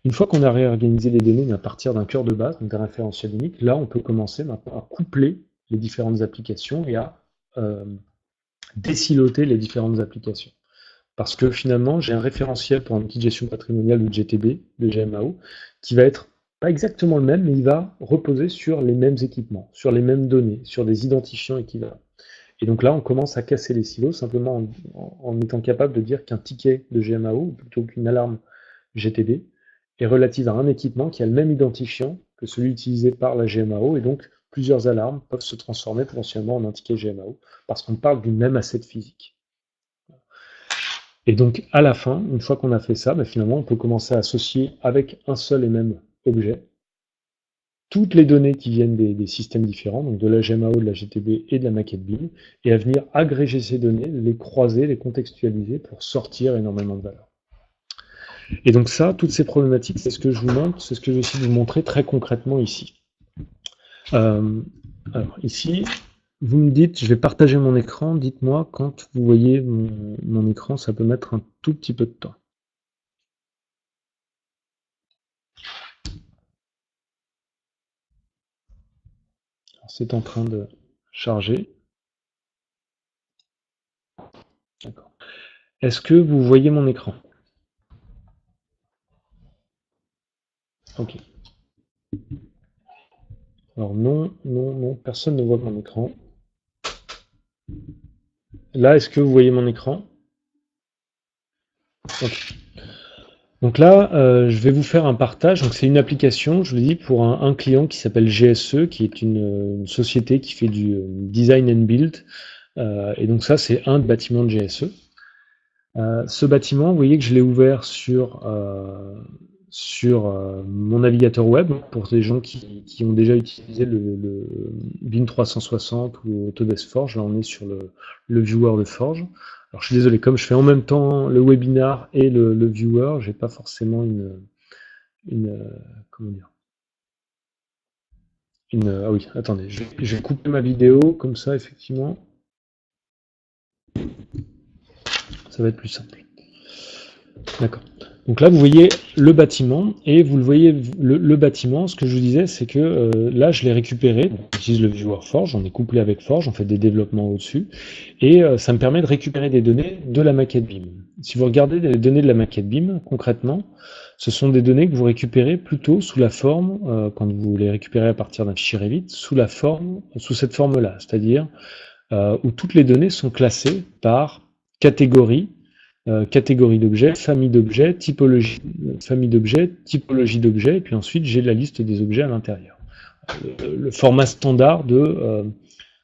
Une fois qu'on a réorganisé les données à partir d'un cœur de base, donc d'un référentiel unique, là on peut commencer maintenant à coupler les différentes applications et à désiloter les différentes applications. Parce que finalement, j'ai un référentiel pour un outil de gestion patrimoniale ou de GTB, de GMAO, qui va être pas exactement le même, mais il va reposer sur les mêmes équipements, sur les mêmes données, sur des identifiants équivalents. Et donc là, on commence à casser les silos simplement en étant capable de dire qu'un ticket de GMAO, plutôt qu'une alarme GTB, est relative à un équipement qui a le même identifiant que celui utilisé par la GMAO, et donc plusieurs alarmes peuvent se transformer potentiellement en un ticket GMAO, parce qu'on parle du même asset physique. Et donc à la fin, une fois qu'on a fait ça, finalement on peut commencer à associer avec un seul et même objet toutes les données qui viennent des systèmes différents, donc de la GMAO, de la GTB et de la maquette BIM, et à venir agréger ces données, les croiser, les contextualiser pour sortir énormément de valeur. Et donc ça, toutes ces problématiques, c'est ce que je vous montre, c'est ce que je vais essayer de vous montrer très concrètement ici. Alors ici, vous me dites, je vais partager mon écran, dites-moi quand vous voyez mon écran, ça peut mettre un tout petit peu de temps. C'est en train de charger. D'accord. Est-ce que vous voyez mon écran? Ok. Alors non, personne ne voit mon écran. Là, est-ce que vous voyez mon écran? Ok. Donc là, je vais vous faire un partage. Donc c'est une application, je vous dis, pour un client qui s'appelle GSE, qui est une société qui fait du design and build. Et donc ça, c'est un bâtiment de GSE. Ce bâtiment, vous voyez que je l'ai ouvert sur mon navigateur web pour des gens qui ont déjà utilisé le BIM 360 ou Autodesk Forge. Là, on est sur le viewer de Forge. Alors, je suis désolé, comme je fais en même temps le webinar et le viewer, j'ai pas forcément comment dire, ah oui, attendez, je vais couper ma vidéo, comme ça, effectivement, ça va être plus simple. D'accord. Donc là, vous voyez le bâtiment, et vous le voyez, le bâtiment, ce que je vous disais, c'est que là, je l'ai récupéré, j'utilise le Viewer Forge, on est couplé avec Forge, on fait des développements au-dessus, et ça me permet de récupérer des données de la maquette BIM. Si vous regardez les données de la maquette BIM, concrètement, ce sont des données que vous récupérez plutôt sous la forme, quand vous les récupérez à partir d'un fichier Revit, sous cette forme-là, c'est-à-dire où toutes les données sont classées par catégorie, catégorie d'objets, famille d'objets, typologie, famille d'objets, typologie d'objets, et puis ensuite j'ai la liste des objets à l'intérieur. Le format standard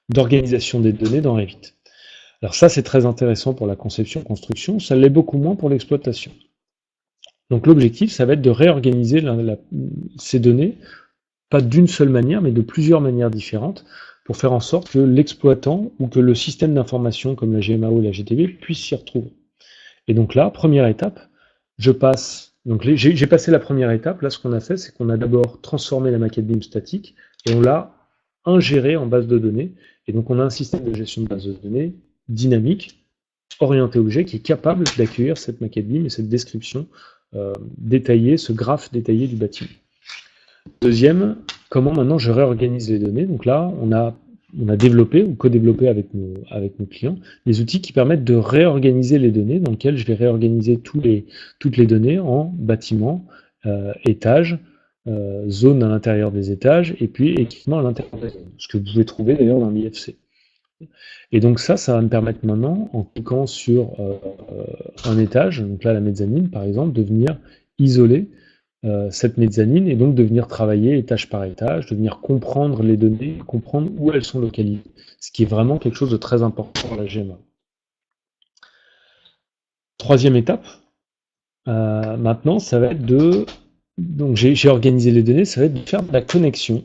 d'organisation des données dans Revit. Alors ça, c'est très intéressant pour la conception-construction, ça l'est beaucoup moins pour l'exploitation. Donc l'objectif, ça va être de réorganiser ces données, pas d'une seule manière, mais de plusieurs manières différentes, pour faire en sorte que l'exploitant ou que le système d'information comme la GMAO et la GTB puisse s'y retrouver. Et donc là, première étape, je passe. Donc j'ai passé la première étape. Là, ce qu'on a fait, c'est qu'on a d'abord transformé la maquette BIM statique et on l'a ingérée en base de données. Et donc on a un système de gestion de base de données dynamique, orienté objet, qui est capable d'accueillir cette maquette BIM et cette description détaillée, ce graphe détaillé du bâtiment. Deuxième, comment maintenant je réorganise les données. Donc là, on a développé ou co-développé avec nos clients des outils qui permettent de réorganiser les données, dans lesquels je vais réorganiser toutes les données en bâtiments, étages, zones à l'intérieur des étages, et puis équipements à l'intérieur des zones, ce que vous pouvez trouver d'ailleurs dans l'IFC. Et donc ça va me permettre maintenant, en cliquant sur un étage, donc là la mezzanine par exemple, de venir isoler cette mezzanine et donc de venir travailler étage par étage, de venir comprendre les données, comprendre où elles sont localisées, ce qui est vraiment quelque chose de très important pour la GMA. Troisième étape, maintenant ça va être donc j'ai organisé les données, ça va être de faire de la connexion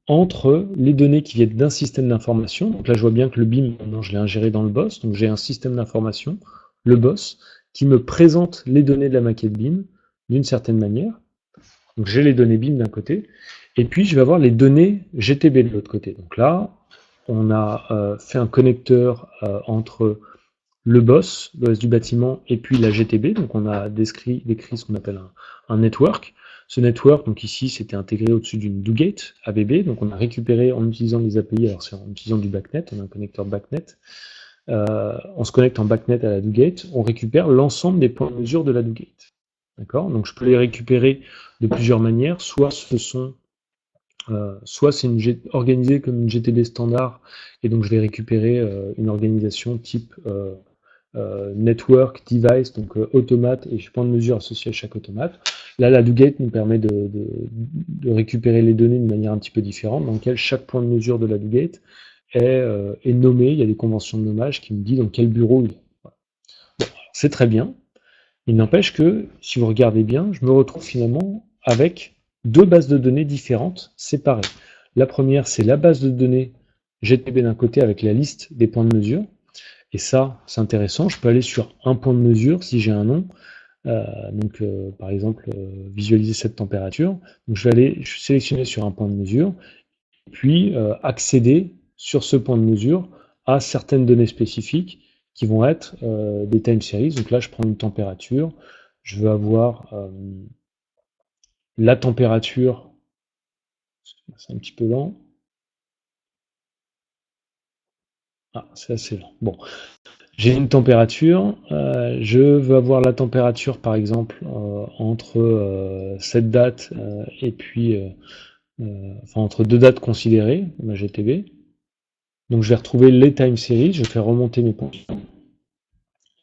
entre les données qui viennent d'un système d'information. Donc là je vois bien que le BIM, maintenant je l'ai ingéré dans le BOSS, donc j'ai un système d'information, le BOSS, qui me présente les données de la maquette BIM d'une certaine manière. Donc j'ai les données BIM d'un côté, et puis je vais avoir les données GTB de l'autre côté. Donc là, on a fait un connecteur entre le BOSS, l'OS du bâtiment, et puis la GTB. Donc on a décrit ce qu'on appelle un network. Ce network, donc ici, c'était intégré au-dessus d'une DoGate ABB. Donc on a récupéré en utilisant les API, alors c'est en utilisant du BACnet, on a un connecteur BACnet. On se connecte en BACnet à la DoGate, on récupère l'ensemble des points de mesure de la DoGate. D'accord ? Donc je peux les récupérer de plusieurs manières, soit c'est organisé comme une GTB standard, et donc je vais récupérer une organisation type network, device, donc automate, et point de mesure associé à chaque automate. Là, la DoGate nous permet de récupérer les données de manière un petit peu différente, dans laquelle chaque point de mesure de la DoGate est nommé, il y a des conventions de nommage qui me disent dans quel bureau il est. Voilà. Bon, c'est très bien. Il n'empêche que, si vous regardez bien, je me retrouve finalement avec deux bases de données différentes, séparées. La première, c'est la base de données GTB d'un côté avec la liste des points de mesure. Et ça, c'est intéressant. Je peux aller sur un point de mesure si j'ai un nom. Par exemple, visualiser cette température. Donc, je vais sélectionner sur un point de mesure, puis accéder sur ce point de mesure à certaines données spécifiques qui vont être des time series. Donc là, je prends une température, je veux avoir la température, c'est un petit peu lent. Ah, c'est assez lent. Bon, j'ai une température, je veux avoir la température par exemple entre cette date et puis, entre deux dates considérées, ma GTB. Donc je vais retrouver les time series, je fais remonter mes points.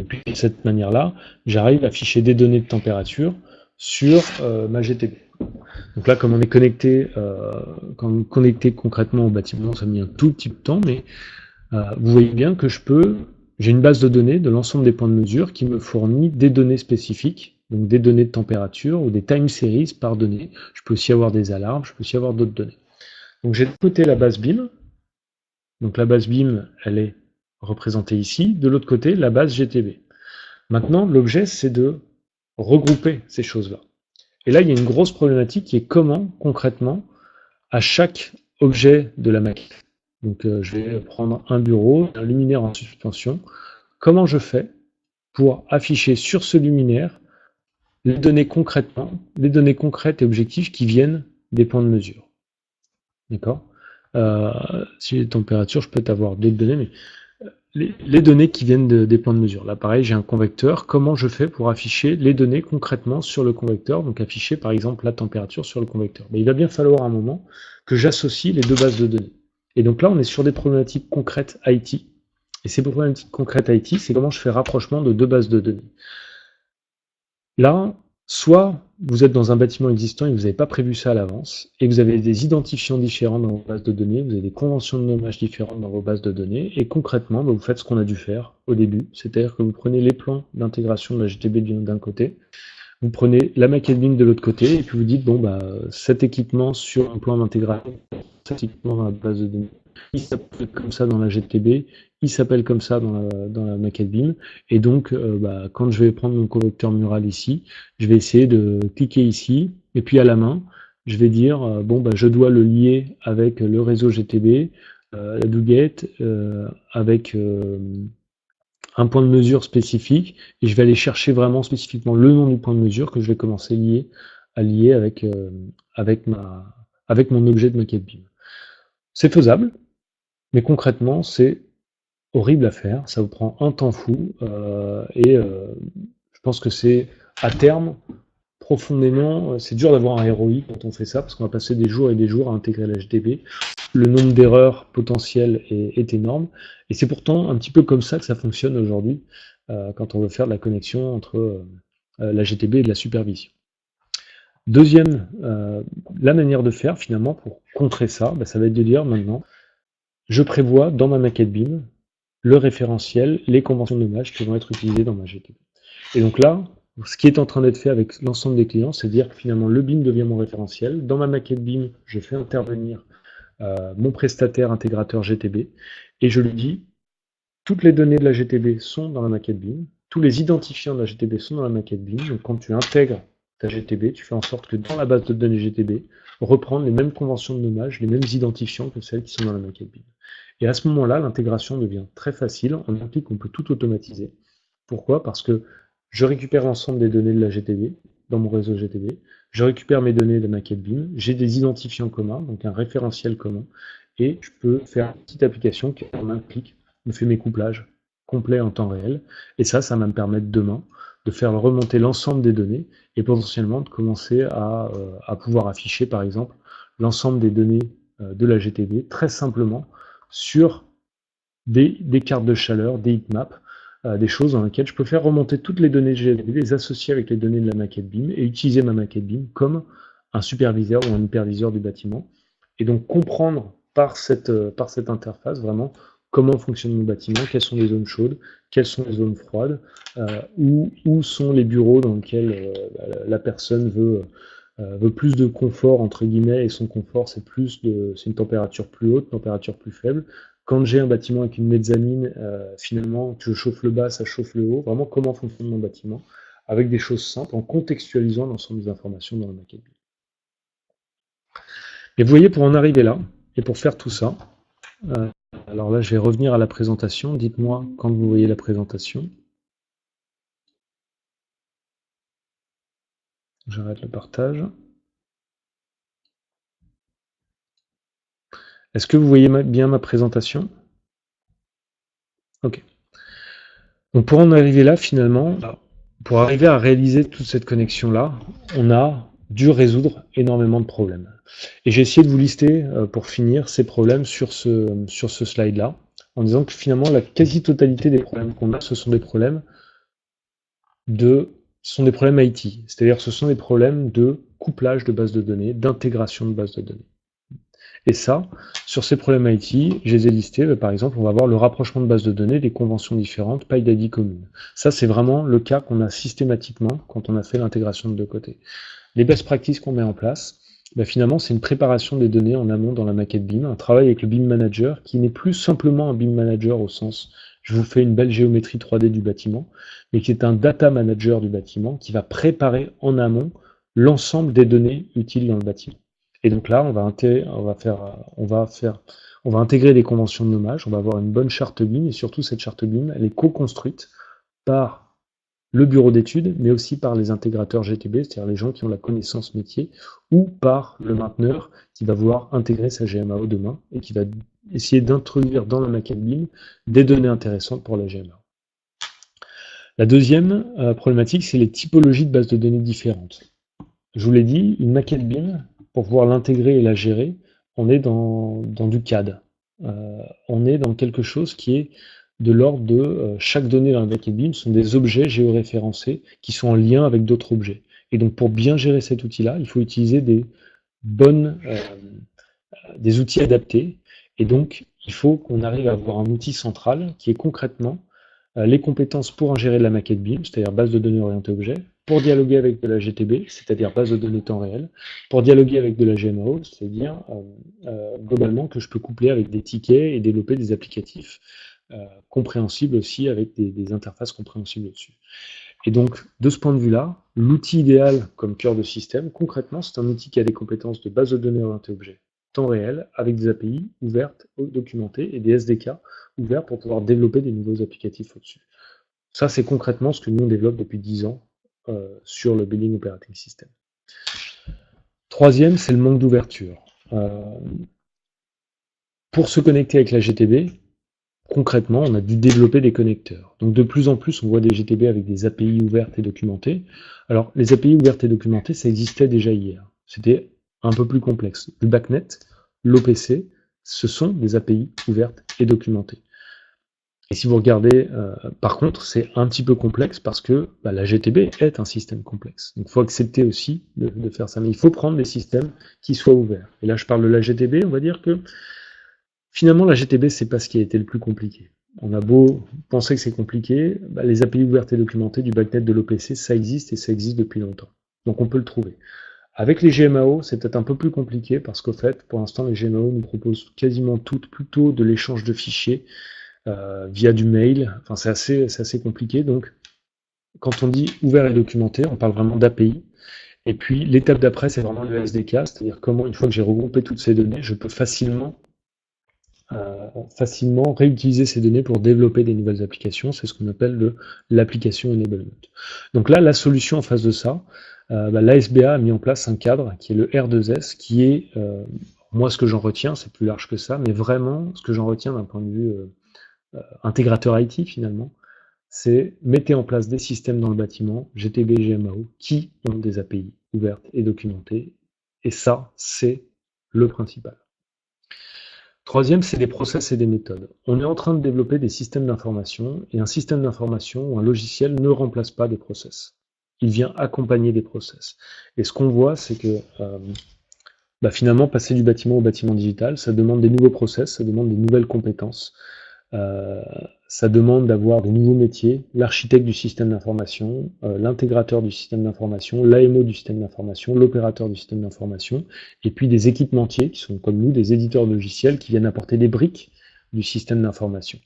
Et puis de cette manière-là, j'arrive à afficher des données de température sur ma GTB. Donc là, comme on est connecté, concrètement au bâtiment, ça a mis un tout petit peu de temps, mais vous voyez bien que j'ai une base de données de l'ensemble des points de mesure qui me fournit des données spécifiques, donc des données de température ou des time series par donnée. Je peux aussi avoir des alarmes, je peux aussi avoir d'autres données. Donc j'ai de côté la base BIM. Donc la base BIM, elle est représentée ici. De l'autre côté, la base GTB. Maintenant, l'objet, c'est de regrouper ces choses-là. Et là, il y a une grosse problématique qui est comment, concrètement, à chaque objet de la maquette, donc je vais prendre un bureau, un luminaire en suspension, comment je fais pour afficher sur ce luminaire les données concrètes et objectives qui viennent des points de mesure. D'accord ? Si les températures, je peux avoir d'autres données, mais les données qui viennent des points de mesure. Là, pareil, j'ai un convecteur. Comment je fais pour afficher les données concrètement sur le convecteur? Donc, afficher, par exemple, la température sur le convecteur. Mais il va bien falloir un moment que j'associe les deux bases de données. Et donc là, on est sur des problématiques concrètes IT. Et ces problématiques concrètes IT, c'est comment je fais rapprochement de deux bases de données. Là, soit vous êtes dans un bâtiment existant et vous n'avez pas prévu ça à l'avance, et vous avez des identifiants différents dans vos bases de données, vous avez des conventions de nommage différentes dans vos bases de données, et concrètement, vous faites ce qu'on a dû faire au début, c'est-à-dire que vous prenez les plans d'intégration de la GTB d'un côté, vous prenez la maquette BIM de l'autre côté, et puis vous dites, bon, bah, cet équipement sur un plan d'intégration, cet équipement dans la base de données, il s'appelle comme ça dans la GTB, il s'appelle comme ça dans la maquette BIM, et donc, bah, quand je vais prendre mon correcteur mural ici, je vais essayer de cliquer ici, et puis à la main, je vais dire, bon, bah, je dois le lier avec le réseau GTB, la douguette, avec un point de mesure spécifique, et je vais aller chercher vraiment spécifiquement le nom du point de mesure que je vais commencer à lier avec mon objet de maquette BIM. C'est faisable, mais concrètement, c'est horrible à faire, ça vous prend un temps fou, je pense que c'est, à terme, profondément, c'est dur d'avoir un ROI quand on fait ça, parce qu'on va passer des jours et des jours à intégrer la HDB. Le nombre d'erreurs potentielles est énorme, et c'est pourtant un petit peu comme ça que ça fonctionne aujourd'hui, quand on veut faire de la connexion entre la GTB et de la supervision. Deuxième, la manière de faire finalement pour contrer ça, ça va être de dire maintenant, je prévois dans ma maquette BIM le référentiel, les conventions de nommage qui vont être utilisées dans ma GTB. Et donc là, ce qui est en train d'être fait avec l'ensemble des clients, c'est de dire que finalement le BIM devient mon référentiel. Dans ma maquette BIM, je fais intervenir mon prestataire intégrateur GTB et je lui dis toutes les données de la GTB sont dans la maquette BIM, tous les identifiants de la GTB sont dans la maquette BIM. Donc quand tu intègres ta GTB, tu fais en sorte que dans la base de données GTB, reprendre les mêmes conventions de nommage, les mêmes identifiants que celles qui sont dans la maquette BIM. Et à ce moment-là, l'intégration devient très facile. On implique qu'on peut tout automatiser. Pourquoi? Parce que je récupère l'ensemble des données de la GTB dans mon réseau GTB, je récupère mes données de maquette BIM, j'ai des identifiants communs, donc un référentiel commun, et je peux faire une petite application qui, en un clic, me fait mes couplages complets en temps réel. Et ça va me permettre demain de faire remonter l'ensemble des données et potentiellement de commencer à pouvoir afficher, par exemple, l'ensemble des données de la GTB très simplement sur des cartes de chaleur, des heatmaps, des choses dans lesquelles je peux faire remonter toutes les données GTB, les associer avec les données de la maquette BIM et utiliser ma maquette BIM comme un superviseur ou un hyperviseur du bâtiment. Et donc comprendre par cette interface vraiment comment fonctionne mon bâtiment, quelles sont les zones chaudes, quelles sont les zones froides, où sont les bureaux dans lesquels la personne veut plus de confort, entre guillemets, et son confort, c'est une température plus haute, température plus faible. Quand j'ai un bâtiment avec une mezzanine, finalement, je chauffe le bas, ça chauffe le haut. Vraiment, comment fonctionne mon bâtiment, avec des choses simples, en contextualisant l'ensemble des informations dans la maquette. Et vous voyez, pour en arriver là, et pour faire tout ça, alors là, je vais revenir à la présentation. Dites-moi quand vous voyez la présentation. J'arrête le partage. Est-ce que vous voyez bien ma présentation? Ok. Donc pour en arriver là, finalement, pour arriver à réaliser toute cette connexion-là, on a dû résoudre énormément de problèmes. Et j'ai essayé de vous lister, pour finir, ces problèmes sur ce slide-là, en disant que finalement, la quasi-totalité des problèmes qu'on a, ce sont des problèmes IT. C'est-à-dire ce sont des problèmes de couplage de bases de données, d'intégration de bases de données. Et ça, sur ces problèmes IT, je les ai listés. Par exemple, on va voir le rapprochement de bases de données, des conventions différentes, paille d'ID commune. Ça, c'est vraiment le cas qu'on a systématiquement quand on a fait l'intégration de deux côtés. Les best practices qu'on met en place, finalement, c'est une préparation des données en amont dans la maquette BIM, un travail avec le BIM Manager qui n'est plus simplement un BIM Manager au sens je vous fais une belle géométrie 3D du bâtiment, mais qui est un data manager du bâtiment qui va préparer en amont l'ensemble des données utiles dans le bâtiment. Et donc là, on va intégrer des conventions de nommage, on va avoir une bonne charte BIM, et surtout cette charte BIM, elle est co-construite par le bureau d'études, mais aussi par les intégrateurs GTB, c'est-à-dire les gens qui ont la connaissance métier, ou par le mainteneur qui va vouloir intégrer sa GMAO demain, et qui va essayer d'introduire dans la maquette BIM des données intéressantes pour la GMAO. La deuxième problématique, c'est les typologies de bases de données différentes. Je vous l'ai dit, une maquette BIM, pour pouvoir l'intégrer et la gérer, on est dans du CAD. On est dans quelque chose qui est de l'ordre de chaque donnée dans le bucket BIM sont des objets géoréférencés qui sont en lien avec d'autres objets. Et donc pour bien gérer cet outil-là, il faut utiliser des outils adaptés. Et donc il faut qu'on arrive à avoir un outil central qui est concrètement les compétences pour ingérer de la maquette BIM, c'est-à-dire base de données orientée objet, pour dialoguer avec de la GTB, c'est-à-dire base de données temps réel, pour dialoguer avec de la GMAO, c'est-à-dire globalement que je peux coupler avec des tickets et développer des applicatifs compréhensibles aussi avec des interfaces compréhensibles dessus. Et donc, de ce point de vue-là, l'outil idéal comme cœur de système, concrètement, c'est un outil qui a des compétences de base de données orientée objet, temps réel, avec des API ouvertes, documentées, et des SDK ouverts pour pouvoir développer des nouveaux applicatifs au-dessus. Ça, c'est concrètement ce que nous, on développe depuis 10 ans sur le Building Operating System. Troisième, c'est le manque d'ouverture. Pour se connecter avec la GTB, concrètement, on a dû développer des connecteurs. Donc de plus en plus, on voit des GTB avec des API ouvertes et documentées. Alors, les API ouvertes et documentées, ça existait déjà hier. C'était un peu plus complexe. Le BACnet, l'OPC, ce sont des API ouvertes et documentées. Et si vous regardez, par contre, c'est un petit peu complexe parce que la GTB est un système complexe. Donc il faut accepter aussi de faire ça. Mais il faut prendre des systèmes qui soient ouverts. Et là, je parle de la GTB, on va dire que finalement, la GTB, c'est pas ce qui a été le plus compliqué. On a beau penser que c'est compliqué, les API ouvertes et documentées du BACnet de l'OPC, ça existe et ça existe depuis longtemps. Donc on peut le trouver. Avec les GMAO, c'est peut-être un peu plus compliqué parce qu'au fait, pour l'instant, les GMAO nous proposent quasiment toutes plutôt de l'échange de fichiers via du mail. Enfin, c'est assez compliqué. Donc, quand on dit ouvert et documenté, on parle vraiment d'API. Et puis, l'étape d'après, c'est vraiment le SDK, c'est-à-dire comment, une fois que j'ai regroupé toutes ces données, je peux facilement réutiliser ces données pour développer des nouvelles applications. C'est ce qu'on appelle l'application enablement. Donc là, la solution en face de ça, l'ASBA a mis en place un cadre qui est le R2S, qui est, moi, ce que j'en retiens, c'est plus large que ça, mais vraiment, ce que j'en retiens d'un point de vue intégrateur IT finalement, c'est mettez en place des systèmes dans le bâtiment, GTB, GMAO, qui ont des API ouvertes et documentées, et ça, c'est le principal. Troisième, c'est des process et des méthodes. On est en train de développer des systèmes d'information, et un système d'information ou un logiciel ne remplace pas des process. Il vient accompagner des process. Et ce qu'on voit, c'est que finalement, passer du bâtiment au bâtiment digital, ça demande des nouveaux process, ça demande des nouvelles compétences. Ça demande d'avoir de nouveaux métiers, l'architecte du système d'information, l'intégrateur du système d'information, l'AMO du système d'information, l'opérateur du système d'information, et puis des équipementiers qui sont comme nous, des éditeurs de logiciels qui viennent apporter des briques du système d'information.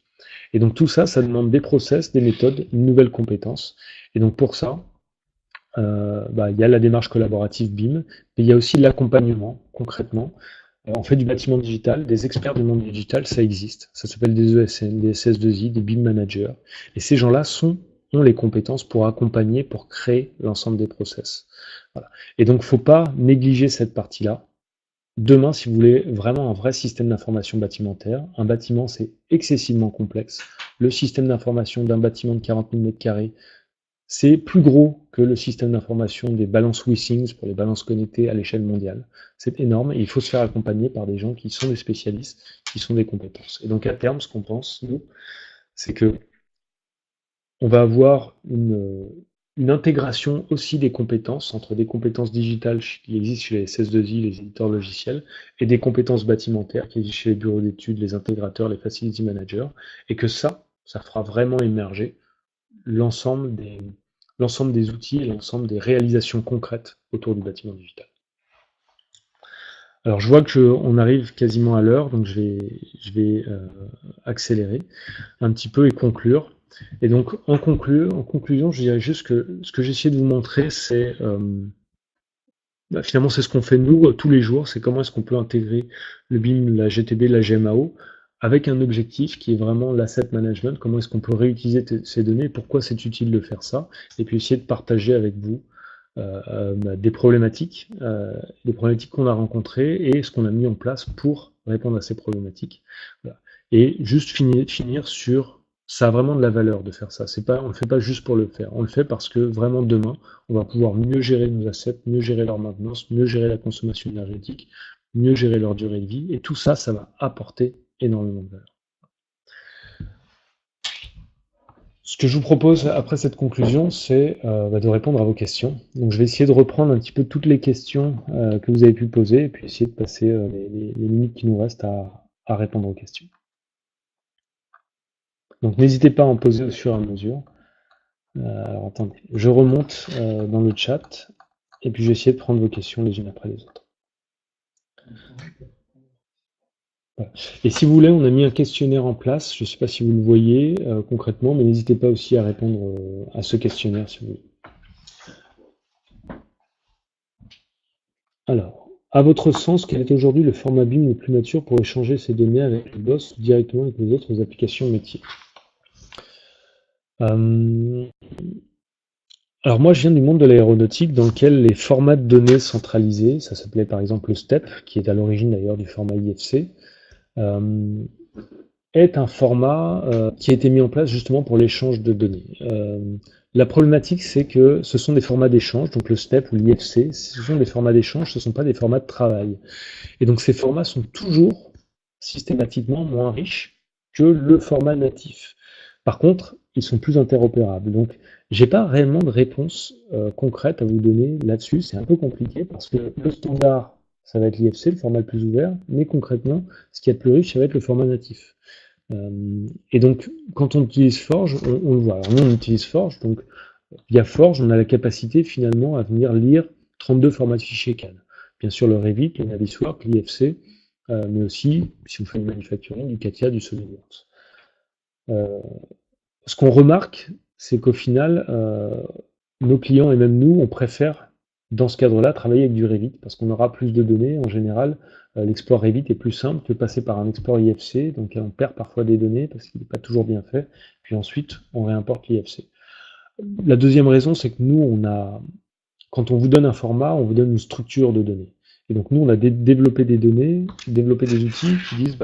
Et donc tout ça, ça demande des process, des méthodes, une nouvelle compétence. Et donc pour ça, il y a la démarche collaborative BIM, mais il y a aussi l'accompagnement concrètement. On fait du bâtiment digital, des experts du monde digital, ça existe. Ça s'appelle des ESN, des SS2I, des BIM managers. Et ces gens-là ont les compétences pour accompagner, pour créer l'ensemble des process. Voilà. Et donc, faut pas négliger cette partie-là. Demain, si vous voulez vraiment un vrai système d'information bâtimentaire, un bâtiment, c'est excessivement complexe. Le système d'information d'un bâtiment de 40 000 m², c'est plus gros que le système d'information des balances WeSings pour les balances connectées à l'échelle mondiale. C'est énorme et il faut se faire accompagner par des gens qui sont des spécialistes, qui sont des compétences. Et donc à terme, ce qu'on pense, nous, c'est que on va avoir une intégration aussi des compétences entre des compétences digitales qui existent chez les SS2I, les éditeurs logiciels, et des compétences bâtimentaires qui existent chez les bureaux d'études, les intégrateurs, les facility managers, et que ça fera vraiment émerger l'ensemble des outils et l'ensemble des réalisations concrètes autour du bâtiment digital. Alors je vois qu'on arrive quasiment à l'heure, donc je vais accélérer un petit peu et conclure. Et donc en conclusion, je dirais juste que ce que j'ai essayé de vous montrer, c'est finalement c'est ce qu'on fait nous tous les jours, c'est comment est-ce qu'on peut intégrer le BIM, la GTB, la GMAO, avec un objectif qui est vraiment l'asset management, comment est-ce qu'on peut réutiliser ces données, pourquoi c'est utile de faire ça, et puis essayer de partager avec vous des problématiques qu'on a rencontrées et ce qu'on a mis en place pour répondre à ces problématiques. Voilà. Et juste finir sur, ça a vraiment de la valeur de faire ça. On ne le fait pas juste pour le faire, on le fait parce que vraiment demain, on va pouvoir mieux gérer nos assets, mieux gérer leur maintenance, mieux gérer la consommation énergétique, mieux gérer leur durée de vie, et tout ça, ça va apporter énormément de valeur. Ce que je vous propose après cette conclusion, c'est de répondre à vos questions. Donc je vais essayer de reprendre un petit peu toutes les questions que vous avez pu poser et puis essayer de passer les minutes qui nous restent à répondre aux questions. Donc n'hésitez pas à en poser au fur et à mesure. Alors attendez, je remonte dans le chat et puis je vais essayer de prendre vos questions les unes après les autres. Voilà. Et si vous voulez, on a mis un questionnaire en place. Je ne sais pas si vous le voyez concrètement, mais n'hésitez pas aussi à répondre à ce questionnaire si vous voulez. Alors, à votre sens, quel est aujourd'hui le format BIM le plus mature pour échanger ces données avec le boss ou directement avec les autres applications métiers? Alors moi, je viens du monde de l'aéronautique dans lequel les formats de données centralisés, ça s'appelait par exemple le STEP, qui est à l'origine d'ailleurs du format IFC, est un format qui a été mis en place justement pour l'échange de données. La problématique, c'est que ce sont des formats d'échange, donc le STEP ou l'IFC, ce sont des formats d'échange, ce ne sont pas des formats de travail. Et donc ces formats sont toujours systématiquement moins riches que le format natif. Par contre, ils sont plus interopérables. Donc j'ai pas réellement de réponse concrète à vous donner là-dessus. C'est un peu compliqué parce que le standard, ça va être l'IFC, le format le plus ouvert, mais concrètement, ce qui est le plus riche, ça va être le format natif. Et donc, quand on utilise Forge, on le voit. Alors nous, on utilise Forge, donc via Forge, on a la capacité finalement à venir lire 32 formats de fichiers CAD. Bien sûr, le Revit, le Navisworks, l'IFC, mais aussi, si vous faites du manufacturing, du CATIA, du SolidWorks. Ce qu'on remarque, c'est qu'au final, nos clients et même nous, on préfère, dans ce cadre-là, travailler avec du Revit, parce qu'on aura plus de données. En général, l'export Revit est plus simple que passer par un export IFC, donc on perd parfois des données, parce qu'il n'est pas toujours bien fait, puis ensuite, on réimporte l'IFC. La deuxième raison, c'est que nous, quand on vous donne un format, on vous donne une structure de données. Et donc nous, on a développé des données, développé des outils qui disent,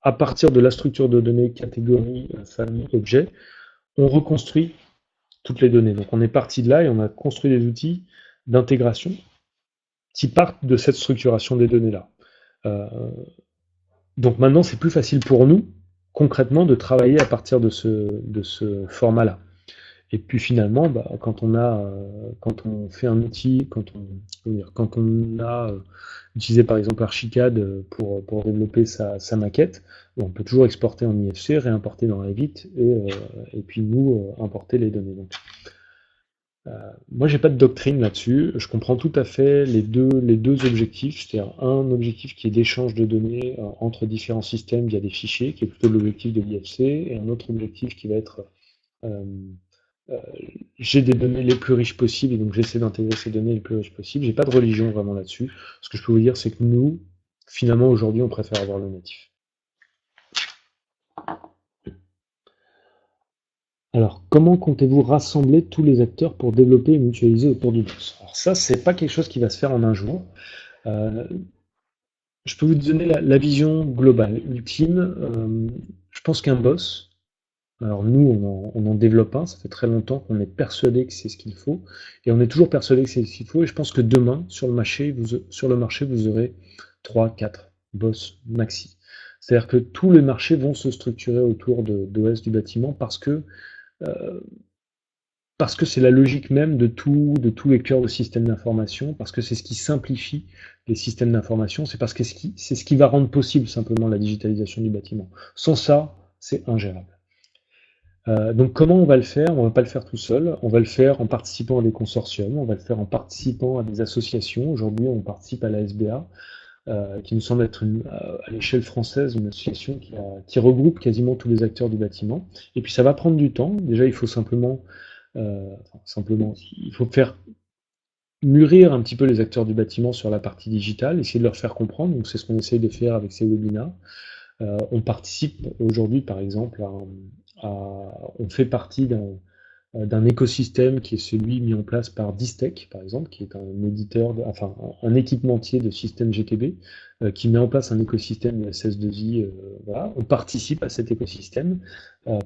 à partir de la structure de données, catégorie, famille, objet, on reconstruit toutes les données. Donc on est parti de là et on a construit des outils d'intégration qui partent de cette structuration des données-là. Donc maintenant, c'est plus facile pour nous, concrètement, de travailler à partir de ce format-là. Et puis finalement, quand on fait un outil, quand on a utilisé par exemple Archicad pour développer sa maquette, on peut toujours exporter en IFC, réimporter dans Revit et puis nous importer les données. Donc, moi, j'ai pas de doctrine là-dessus. Je comprends tout à fait les deux objectifs, c'est-à-dire un objectif qui est d'échange de données entre différents systèmes via des fichiers, qui est plutôt l'objectif de l'IFC, et un autre objectif qui va être j'ai des données les plus riches possibles et donc j'essaie d'intégrer ces données les plus riches possibles. J'ai pas de religion vraiment là-dessus. Ce que je peux vous dire, c'est que nous, finalement, aujourd'hui, on préfère avoir le natif. Alors, comment comptez-vous rassembler tous les acteurs pour développer et mutualiser autour du boss? Alors ça, c'est pas quelque chose qui va se faire en un jour. Je peux vous donner la vision globale, ultime. Je pense qu'un boss, alors nous, on en développe un, ça fait très longtemps qu'on est persuadé que c'est ce qu'il faut, et on est toujours persuadé que c'est ce qu'il faut, et je pense que demain, sur le marché, vous aurez 3, 4 boss maxi. C'est-à-dire que tous les marchés vont se structurer autour d'OS du bâtiment parce que c'est la logique même de tous les cœurs de système d'information, parce que c'est ce qui simplifie les systèmes d'information, c'est parce que c'est ce qui va rendre possible simplement la digitalisation du bâtiment. Sans ça, c'est ingérable. Donc comment on va le faire? On ne va pas le faire tout seul, on va le faire en participant à des consortiums, on va le faire en participant à des associations. Aujourd'hui, on participe à la SBA, qui nous semble être à l'échelle française une association qui regroupe quasiment tous les acteurs du bâtiment. Et puis ça va prendre du temps. Déjà, il faut il faut faire mûrir un petit peu les acteurs du bâtiment sur la partie digitale, essayer de leur faire comprendre. Donc c'est ce qu'on essaye de faire avec ces webinars. On participe aujourd'hui, par exemple, on fait partie d'un écosystème qui est celui mis en place par Distech, par exemple, qui est un équipementier de système GTB, qui met en place un écosystème de SS2I. Voilà. On participe à cet écosystème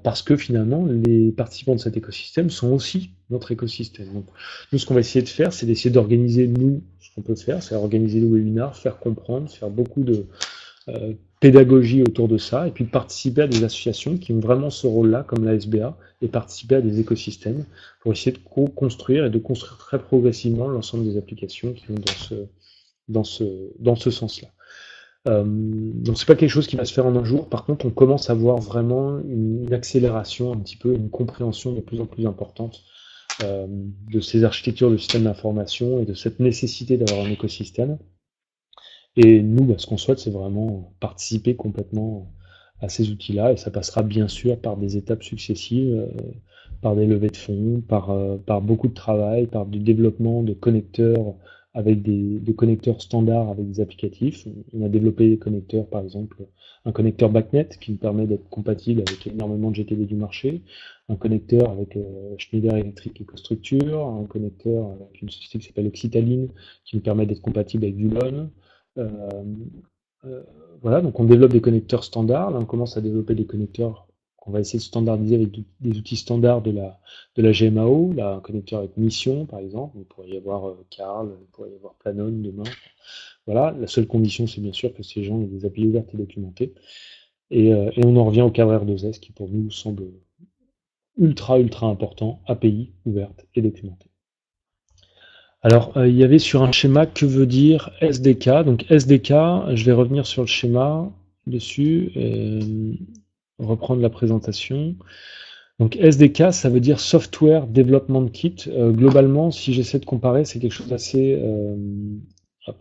parce que finalement, les participants de cet écosystème sont aussi notre écosystème. Donc, nous, ce qu'on va essayer de faire, c'est d'essayer d'organiser, nous, ce qu'on peut faire, c'est organiser des webinars, faire comprendre, faire beaucoup pédagogie autour de ça, et puis participer à des associations qui ont vraiment ce rôle-là, comme la SBA, et participer à des écosystèmes pour essayer de construire et de construire très progressivement l'ensemble des applications qui vont dans ce sens-là. Donc c'est pas quelque chose qui va se faire en un jour. Par contre, on commence à voir vraiment une accélération, un petit peu une compréhension de plus en plus importante de ces architectures de systèmes d'information et de cette nécessité d'avoir un écosystème. Et nous, ce qu'on souhaite, c'est vraiment participer complètement à ces outils-là, et ça passera bien sûr par des étapes successives, par des levées de fonds, par beaucoup de travail, par du développement de connecteurs avec de connecteurs standards avec des applicatifs. On a développé des connecteurs, par exemple, un connecteur BACnet qui nous permet d'être compatible avec énormément de GTB du marché, un connecteur avec Schneider Electric EcoStructure, un connecteur avec une société qui s'appelle Oxitaline qui nous permet d'être compatible avec du LON. Euh, euh, voilà, donc on développe des connecteurs standards. Là, on commence à développer des connecteurs qu'on va essayer de standardiser avec des outils standards de la GMAO. Là, un connecteur avec Mission, par exemple. Il pourrait y avoir Carl, il pourrait y avoir Planon demain. Voilà, la seule condition, c'est bien sûr que ces gens aient des API ouvertes et documentées. Et on en revient au cadre R2S qui, pour nous, semble ultra, ultra important. API ouverte et documentée. Alors, il y avait sur un schéma que veut dire SDK. Donc SDK, je vais revenir sur le schéma dessus, reprendre la présentation. Donc SDK, ça veut dire Software Development Kit. Globalement, si j'essaie de comparer, c'est quelque chose d'assez...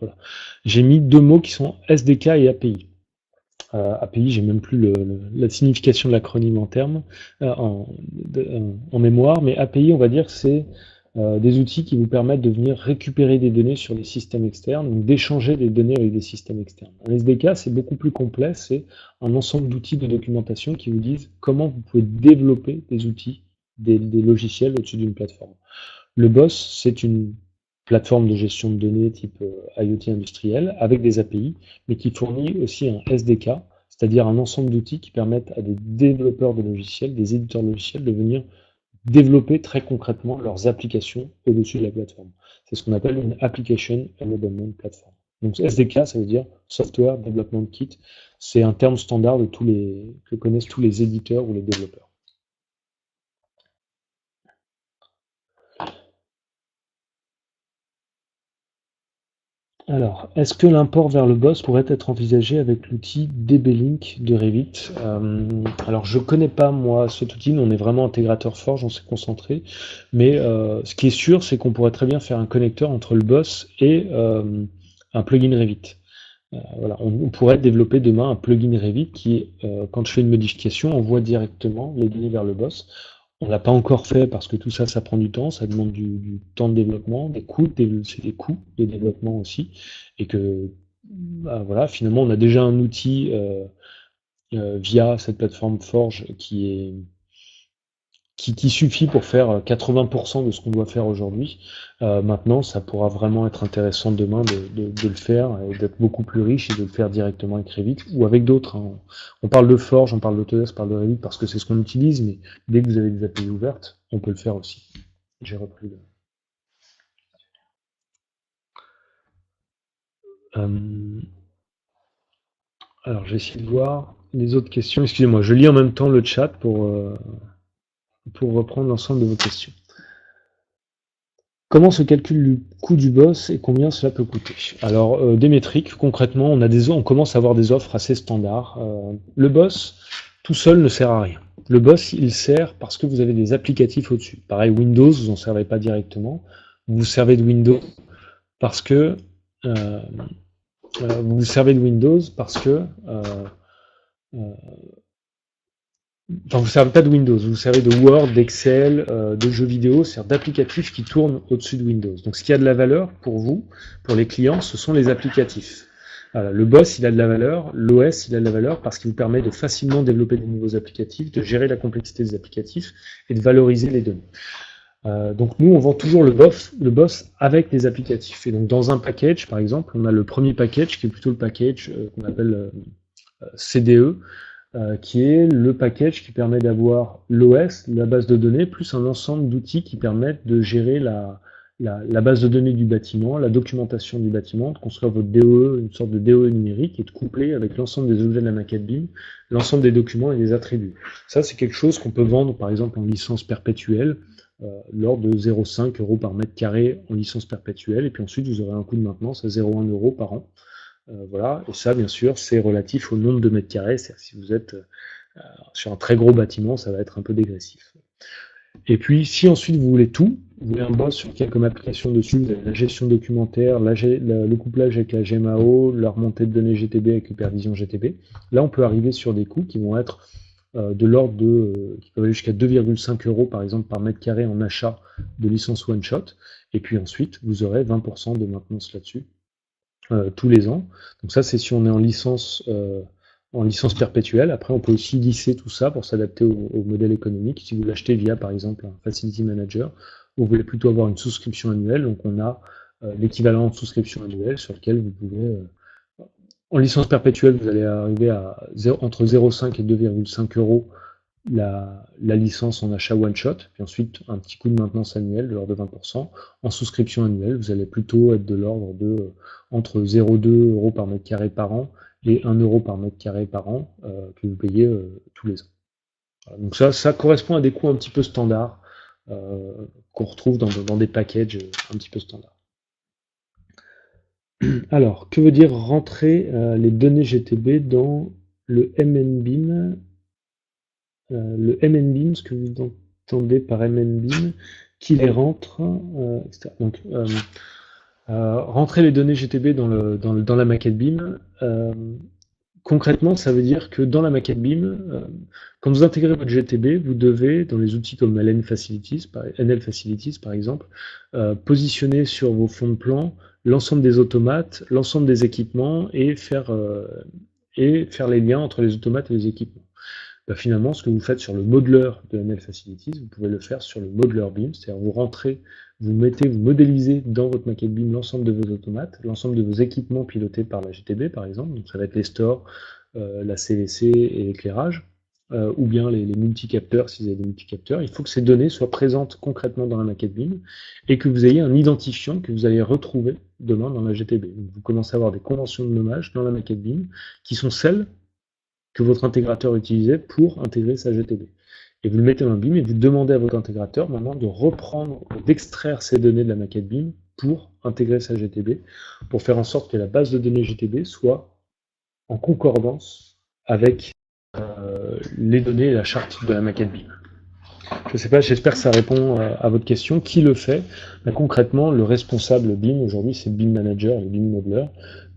voilà. J'ai mis deux mots qui sont SDK et API. API, j'ai même plus la signification de l'acronyme en termes, en mémoire, mais API, on va dire que c'est des outils qui vous permettent de venir récupérer des données sur les systèmes externes, donc d'échanger des données avec des systèmes externes. Un SDK, c'est beaucoup plus complexe, c'est un ensemble d'outils de documentation qui vous disent comment vous pouvez développer des outils, des logiciels au-dessus d'une plateforme. Le BOSS, c'est une plateforme de gestion de données type IoT industriel avec des API, mais qui fournit aussi un SDK, c'est-à-dire un ensemble d'outils qui permettent à des développeurs de logiciels, des éditeurs de logiciels, de venir développer très concrètement leurs applications au-dessus de la plateforme. C'est ce qu'on appelle une Application Enablement Platform. Donc SDK, ça veut dire Software Development Kit. C'est un terme standard que connaissent tous les éditeurs ou les développeurs. Alors, est-ce que l'import vers le BOSS pourrait être envisagé avec l'outil DB-Link de Revit? Alors, je ne connais pas, moi, cet outil. Nous, on est vraiment intégrateur Forge, on s'est concentré. Mais ce qui est sûr, c'est qu'on pourrait très bien faire un connecteur entre le BOSS et un plugin Revit. Voilà, on pourrait développer demain un plugin Revit qui, quand je fais une modification, envoie directement les données vers le BOSS. On l'a pas encore fait parce que tout ça, ça prend du temps, ça demande du temps de développement, c'est des coûts de développement aussi, et que voilà, finalement, on a déjà un outil via cette plateforme Forge qui suffit pour faire 80% de ce qu'on doit faire aujourd'hui. Maintenant, ça pourra vraiment être intéressant demain de le faire et d'être beaucoup plus riche et de le faire directement avec Revit ou avec d'autres. Hein. On parle de Forge, on parle d'Autodesk, on parle de Revit parce que c'est ce qu'on utilise, mais dès que vous avez des API ouvertes, on peut le faire aussi. J'ai repris le... Alors, j'ai essayé de voir les autres questions. Excusez-moi, je lis en même temps le chat pour reprendre l'ensemble de vos questions. Comment se calcule le coût du boss et combien cela peut coûter? Alors, des métriques, concrètement, on commence à avoir des offres assez standards. Le boss, tout seul, ne sert à rien. Le boss, il sert parce que vous avez des applicatifs au-dessus. Pareil, Windows, vous n'en servez pas directement. Vous vous servez de Windows parce que enfin, vous ne servez pas de Windows, vous servez de Word, d'Excel, de jeux vidéo, c'est-à-dire d'applicatifs qui tournent au-dessus de Windows. Donc ce qui a de la valeur pour vous, pour les clients, ce sont les applicatifs. Voilà, le boss, il a de la valeur, l'OS, il a de la valeur parce qu'il vous permet de facilement développer de nouveaux applicatifs, de gérer la complexité des applicatifs et de valoriser les données. Donc nous, on vend toujours le boss avec les applicatifs. Et donc dans un package, par exemple, on a le premier package qui est plutôt le package qu'on appelle CDE, qui est le package qui permet d'avoir l'OS, la base de données, plus un ensemble d'outils qui permettent de gérer la base de données du bâtiment, la documentation du bâtiment, de construire votre DOE, une sorte de DOE numérique, et de coupler avec l'ensemble des objets de la maquette BIM, l'ensemble des documents et des attributs. Ça, c'est quelque chose qu'on peut vendre, par exemple, en licence perpétuelle, l'ordre de 0,5 € par mètre carré en licence perpétuelle, et puis ensuite, vous aurez un coût de maintenance à 0,1 € par an. Voilà, et ça, bien sûr, c'est relatif au nombre de mètres carrés, c'est-à-dire si vous êtes sur un très gros bâtiment, ça va être un peu dégressif. Et puis, si ensuite vous voulez tout, vous voulez un boss sur lequel comme application dessus, vous avez la gestion documentaire, le couplage avec la GMAO, la remontée de données GTB avec Hypervision GTB, là on peut arriver sur des coûts qui vont être de l'ordre qui peuvent aller jusqu'à 2,5 € par exemple par mètre carré en achat de licence one shot, et puis ensuite vous aurez 20% de maintenance là-dessus tous les ans. Donc ça c'est si on est en licence perpétuelle. Après, on peut aussi lisser tout ça pour s'adapter au modèle économique. Si vous l'achetez via, par exemple, un Facility Manager, vous voulez plutôt avoir une souscription annuelle, donc on a l'équivalent de souscription annuelle sur lequel vous pouvez... en licence perpétuelle, vous allez arriver à entre 0,5 et 2,5 € la licence en achat one-shot, puis ensuite un petit coût de maintenance annuel de l'ordre de 20%. En souscription annuelle, vous allez plutôt être de l'ordre de entre 0,2 € par mètre carré par an et 1 € par mètre carré par an que vous payez tous les ans. Voilà, donc ça correspond à des coûts un petit peu standards qu'on retrouve dans des packages un petit peu standards. Alors, que veut dire rentrer les données GTB dans le MNBIM? Le MNBIM, ce que vous entendez par MNBIM, qui les rentre, etc. Donc, rentrer les données GTB dans la maquette BIM, concrètement, ça veut dire que dans la maquette BIM, quand vous intégrez votre GTB, vous devez, dans les outils comme NL Facilities par exemple, positionner sur vos fonds de plan l'ensemble des automates, l'ensemble des équipements et faire les liens entre les automates et les équipements. Bah, finalement, ce que vous faites sur le modeler de NL Facilities, vous pouvez le faire sur le modeler BIM, c'est-à-dire vous rentrez, vous modélisez dans votre maquette BIM l'ensemble de vos automates, l'ensemble de vos équipements pilotés par la GTB par exemple, donc ça va être les stores, la CVC et l'éclairage, ou bien les multicapteurs si vous avez des multicapteurs. Il faut que ces données soient présentes concrètement dans la maquette BIM et que vous ayez un identifiant que vous allez retrouver demain dans la GTB. Donc vous commencez à avoir des conventions de nommage dans la maquette BIM qui sont celles que votre intégrateur utilisait pour intégrer sa GTB. Et vous le mettez dans le BIM et vous demandez à votre intégrateur maintenant de reprendre, d'extraire ces données de la maquette BIM pour intégrer sa GTB, pour faire en sorte que la base de données GTB soit en concordance avec les données et la charte de la maquette BIM. Je ne sais pas, j'espère que ça répond à votre question. Qui le fait? Concrètement, le responsable BIM aujourd'hui, c'est le BIM Manager et le BIM Modeler.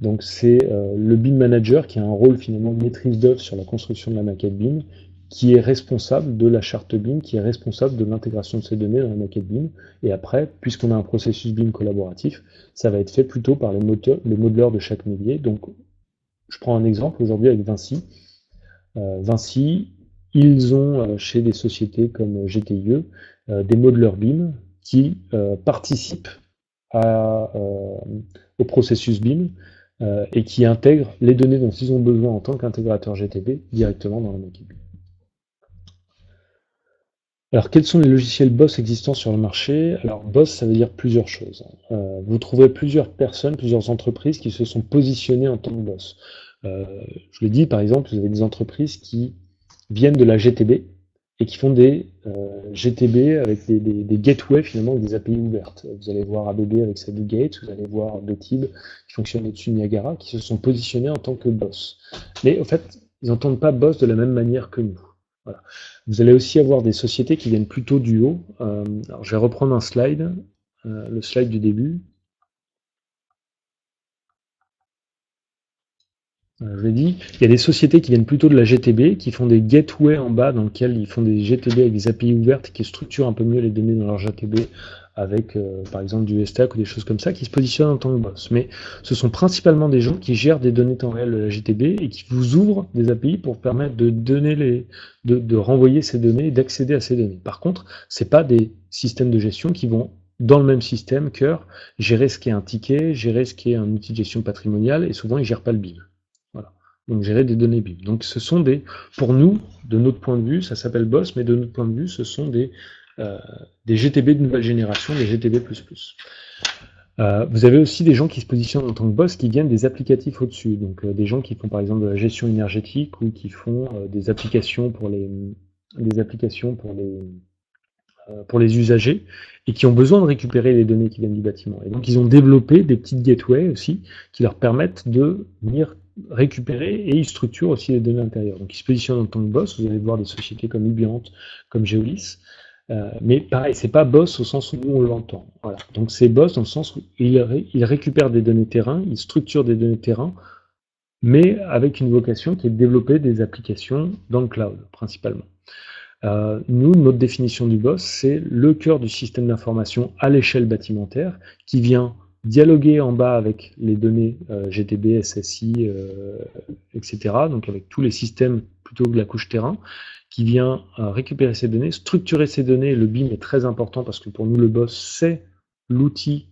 Donc c'est le BIM Manager qui a un rôle finalement de maîtrise d'œuvre sur la construction de la maquette BIM, qui est responsable de la charte BIM, qui est responsable de l'intégration de ces données dans la maquette BIM. Et après, puisqu'on a un processus BIM collaboratif, ça va être fait plutôt par les modeleurs de chaque métier. Donc je prends un exemple aujourd'hui avec Vinci. Vinci, ils ont chez des sociétés comme GTIE des modeleurs BIM qui participent au processus BIM et qui intègrent les données dont ils ont besoin en tant qu'intégrateur GTB directement dans la maquette BIM. Alors, quels sont les logiciels BOSS existants sur le marché? Alors, BOSS, ça veut dire plusieurs choses. Vous trouverez plusieurs personnes, plusieurs entreprises qui se sont positionnées en tant que BOSS. Je l'ai dit, par exemple, vous avez des entreprises qui viennent de la GTB et qui font des GTB avec des gateways finalement, des API ouvertes. Vous allez voir ABB avec sa Gate, vous allez voir Betib qui fonctionne au-dessus de Niagara, qui se sont positionnés en tant que BOSS. Mais au fait, ils n'entendent pas BOSS de la même manière que nous. Voilà. Vous allez aussi avoir des sociétés qui viennent plutôt du haut. Alors je vais reprendre un slide, le slide du début. Je l'ai dit, il y a des sociétés qui viennent plutôt de la GTB, qui font des gateways en bas dans lesquels ils font des GTB avec des API ouvertes qui structurent un peu mieux les données dans leur GTB avec par exemple du stack ou des choses comme ça, qui se positionnent en tant que boss. Mais ce sont principalement des gens qui gèrent des données temps réel de la GTB et qui vous ouvrent des API pour permettre de donner de renvoyer ces données et d'accéder à ces données. Par contre, c'est pas des systèmes de gestion qui vont dans le même système cœur gérer ce qui est un ticket, gérer ce qui est un outil de gestion patrimoniale, et souvent ils gèrent pas le BIM. Voilà. Donc gérer des données BIM. Donc ce sont pour nous, de notre point de vue, ça s'appelle BOSS, mais de notre point de vue, ce sont des euh, des GTB de nouvelle génération, des GTB++. Vous avez aussi des gens qui se positionnent en tant que boss qui viennent des applicatifs au-dessus, donc des gens qui font par exemple de la gestion énergétique ou qui font des applications pour les usagers et qui ont besoin de récupérer les données qui viennent du bâtiment. Et donc ils ont développé des petites gateways aussi qui leur permettent de venir récupérer et ils structurent aussi les données intérieures. Donc ils se positionnent en tant que boss, vous allez voir des sociétés comme Ubiant, comme Geolis. Mais pareil, c'est pas boss au sens où nous on l'entend. Voilà. Donc c'est boss dans le sens où il récupère des données terrain, il structure des données terrain, mais avec une vocation qui est de développer des applications dans le cloud, principalement. Nous, notre définition du boss, c'est le cœur du système d'information à l'échelle bâtimentaire qui vient dialoguer en bas avec les données GTB, SSI, etc., donc avec tous les systèmes plutôt que la couche terrain, qui vient récupérer ces données, structurer ces données. Le BIM est très important parce que pour nous, le boss, c'est l'outil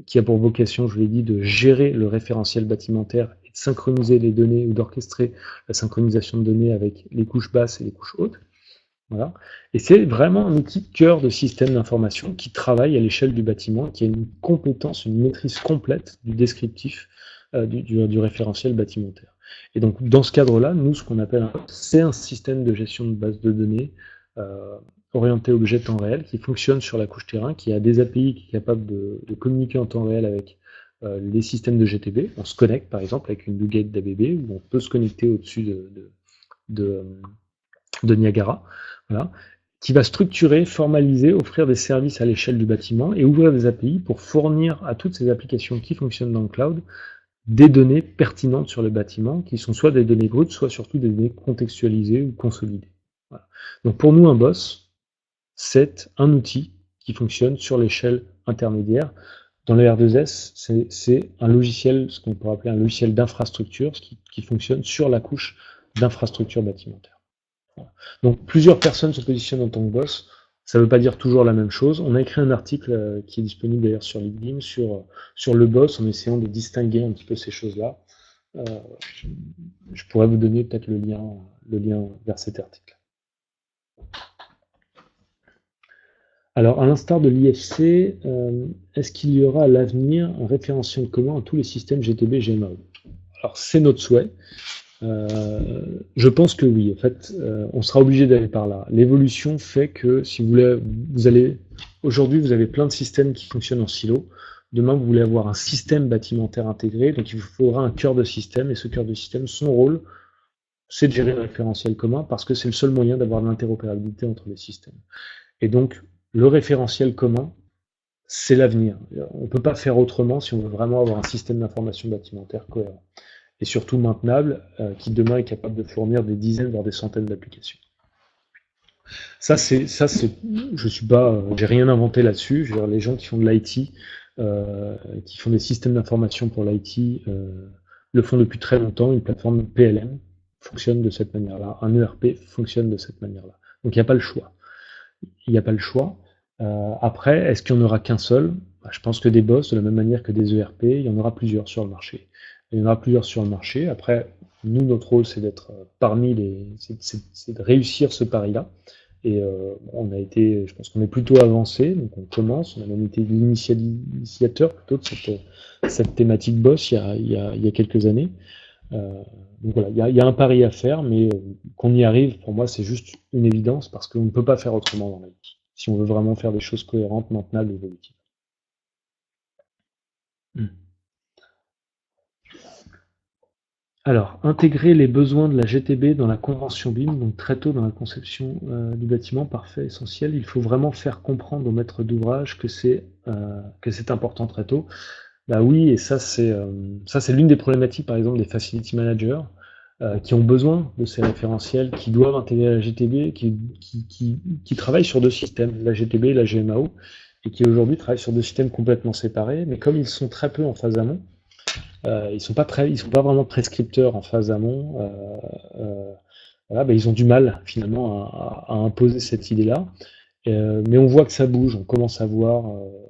qui a pour vocation, je vous l'ai dit, de gérer le référentiel bâtimentaire et de synchroniser les données ou d'orchestrer la synchronisation de données avec les couches basses et les couches hautes. Voilà. Et c'est vraiment un outil de cœur de système d'information qui travaille à l'échelle du bâtiment, qui a une compétence, une maîtrise complète du descriptif du référentiel bâtimentaire. Et donc, dans ce cadre-là, nous, ce qu'on appelle c'est un système de gestion de base de données orienté objet temps réel qui fonctionne sur la couche terrain, qui a des API qui est capable de communiquer en temps réel avec les systèmes de GTB. On se connecte, par exemple, avec une Bluegate d'ABB, où on peut se connecter au-dessus de Niagara, voilà, qui va structurer, formaliser, offrir des services à l'échelle du bâtiment et ouvrir des API pour fournir à toutes ces applications qui fonctionnent dans le cloud des données pertinentes sur le bâtiment, qui sont soit des données brutes, soit surtout des données contextualisées ou consolidées. Voilà. Donc pour nous, un boss, c'est un outil qui fonctionne sur l'échelle intermédiaire. Dans le R2S, c'est un logiciel, ce qu'on pourrait appeler un logiciel d'infrastructure, qui fonctionne sur la couche d'infrastructure bâtimentaire. Voilà. Donc plusieurs personnes se positionnent en tant que boss. Ça ne veut pas dire toujours la même chose. On a écrit un article qui est disponible d'ailleurs sur LinkedIn sur le boss en essayant de distinguer un petit peu ces choses-là. Je pourrais vous donner peut-être le lien vers cet article. Alors, à l'instar de l'IFC, est-ce qu'il y aura à l'avenir un référentiel commun à tous les systèmes GTB GMAO? Alors, c'est notre souhait. Je pense que oui. En fait, on sera obligé d'aller par là. L'évolution fait que si vous voulez, aujourd'hui, vous avez plein de systèmes qui fonctionnent en silo. Demain, vous voulez avoir un système bâtimentaire intégré, donc il vous faudra un cœur de système. Et ce cœur de système, son rôle, c'est de gérer le référentiel commun parce que c'est le seul moyen d'avoir de l'interopérabilité entre les systèmes. Et donc, le référentiel commun, c'est l'avenir. On ne peut pas faire autrement si on veut vraiment avoir un système d'information bâtimentaire cohérent et surtout maintenable, qui demain est capable de fournir des dizaines, voire des centaines d'applications. J'ai rien inventé là-dessus. Les gens qui font de l'IT, qui font des systèmes d'information pour l'IT, le font depuis très longtemps. Une plateforme PLM fonctionne de cette manière-là. Un ERP fonctionne de cette manière-là. Donc il n'y a pas le choix. Il n'y a pas le choix. Après, est-ce qu'il n'y en aura qu'un seul? Je pense que des boss, de la même manière que des ERP, il y en aura plusieurs sur le marché. Il y en aura plusieurs sur le marché. Après, nous, notre rôle, c'est d'être c'est de réussir ce pari-là. Et on a été, je pense qu'on est plutôt avancé, donc on commence. On a même été l'initiateur plutôt de cette thématique boss il y a quelques années. Donc voilà, il y a un pari à faire, mais qu'on y arrive, pour moi, c'est juste une évidence parce qu'on ne peut pas faire autrement dans l'IT, si on veut vraiment faire des choses cohérentes, maintenables et évolutives. Alors, intégrer les besoins de la GTB dans la convention BIM, donc très tôt dans la conception du bâtiment, parfait, essentiel. Il faut vraiment faire comprendre aux maîtres d'ouvrage que c'est important très tôt. Bah oui, et ça c'est l'une des problématiques, par exemple, des facility managers qui ont besoin de ces référentiels, qui doivent intégrer la GTB, qui travaillent sur deux systèmes, la GTB et la GMAO, et qui aujourd'hui travaillent sur deux systèmes complètement séparés, mais comme ils sont très peu en phase amont, ils sont pas vraiment prescripteurs en phase amont. Voilà, ils ont du mal finalement à imposer cette idée-là. Mais on voit que ça bouge. On commence à voir.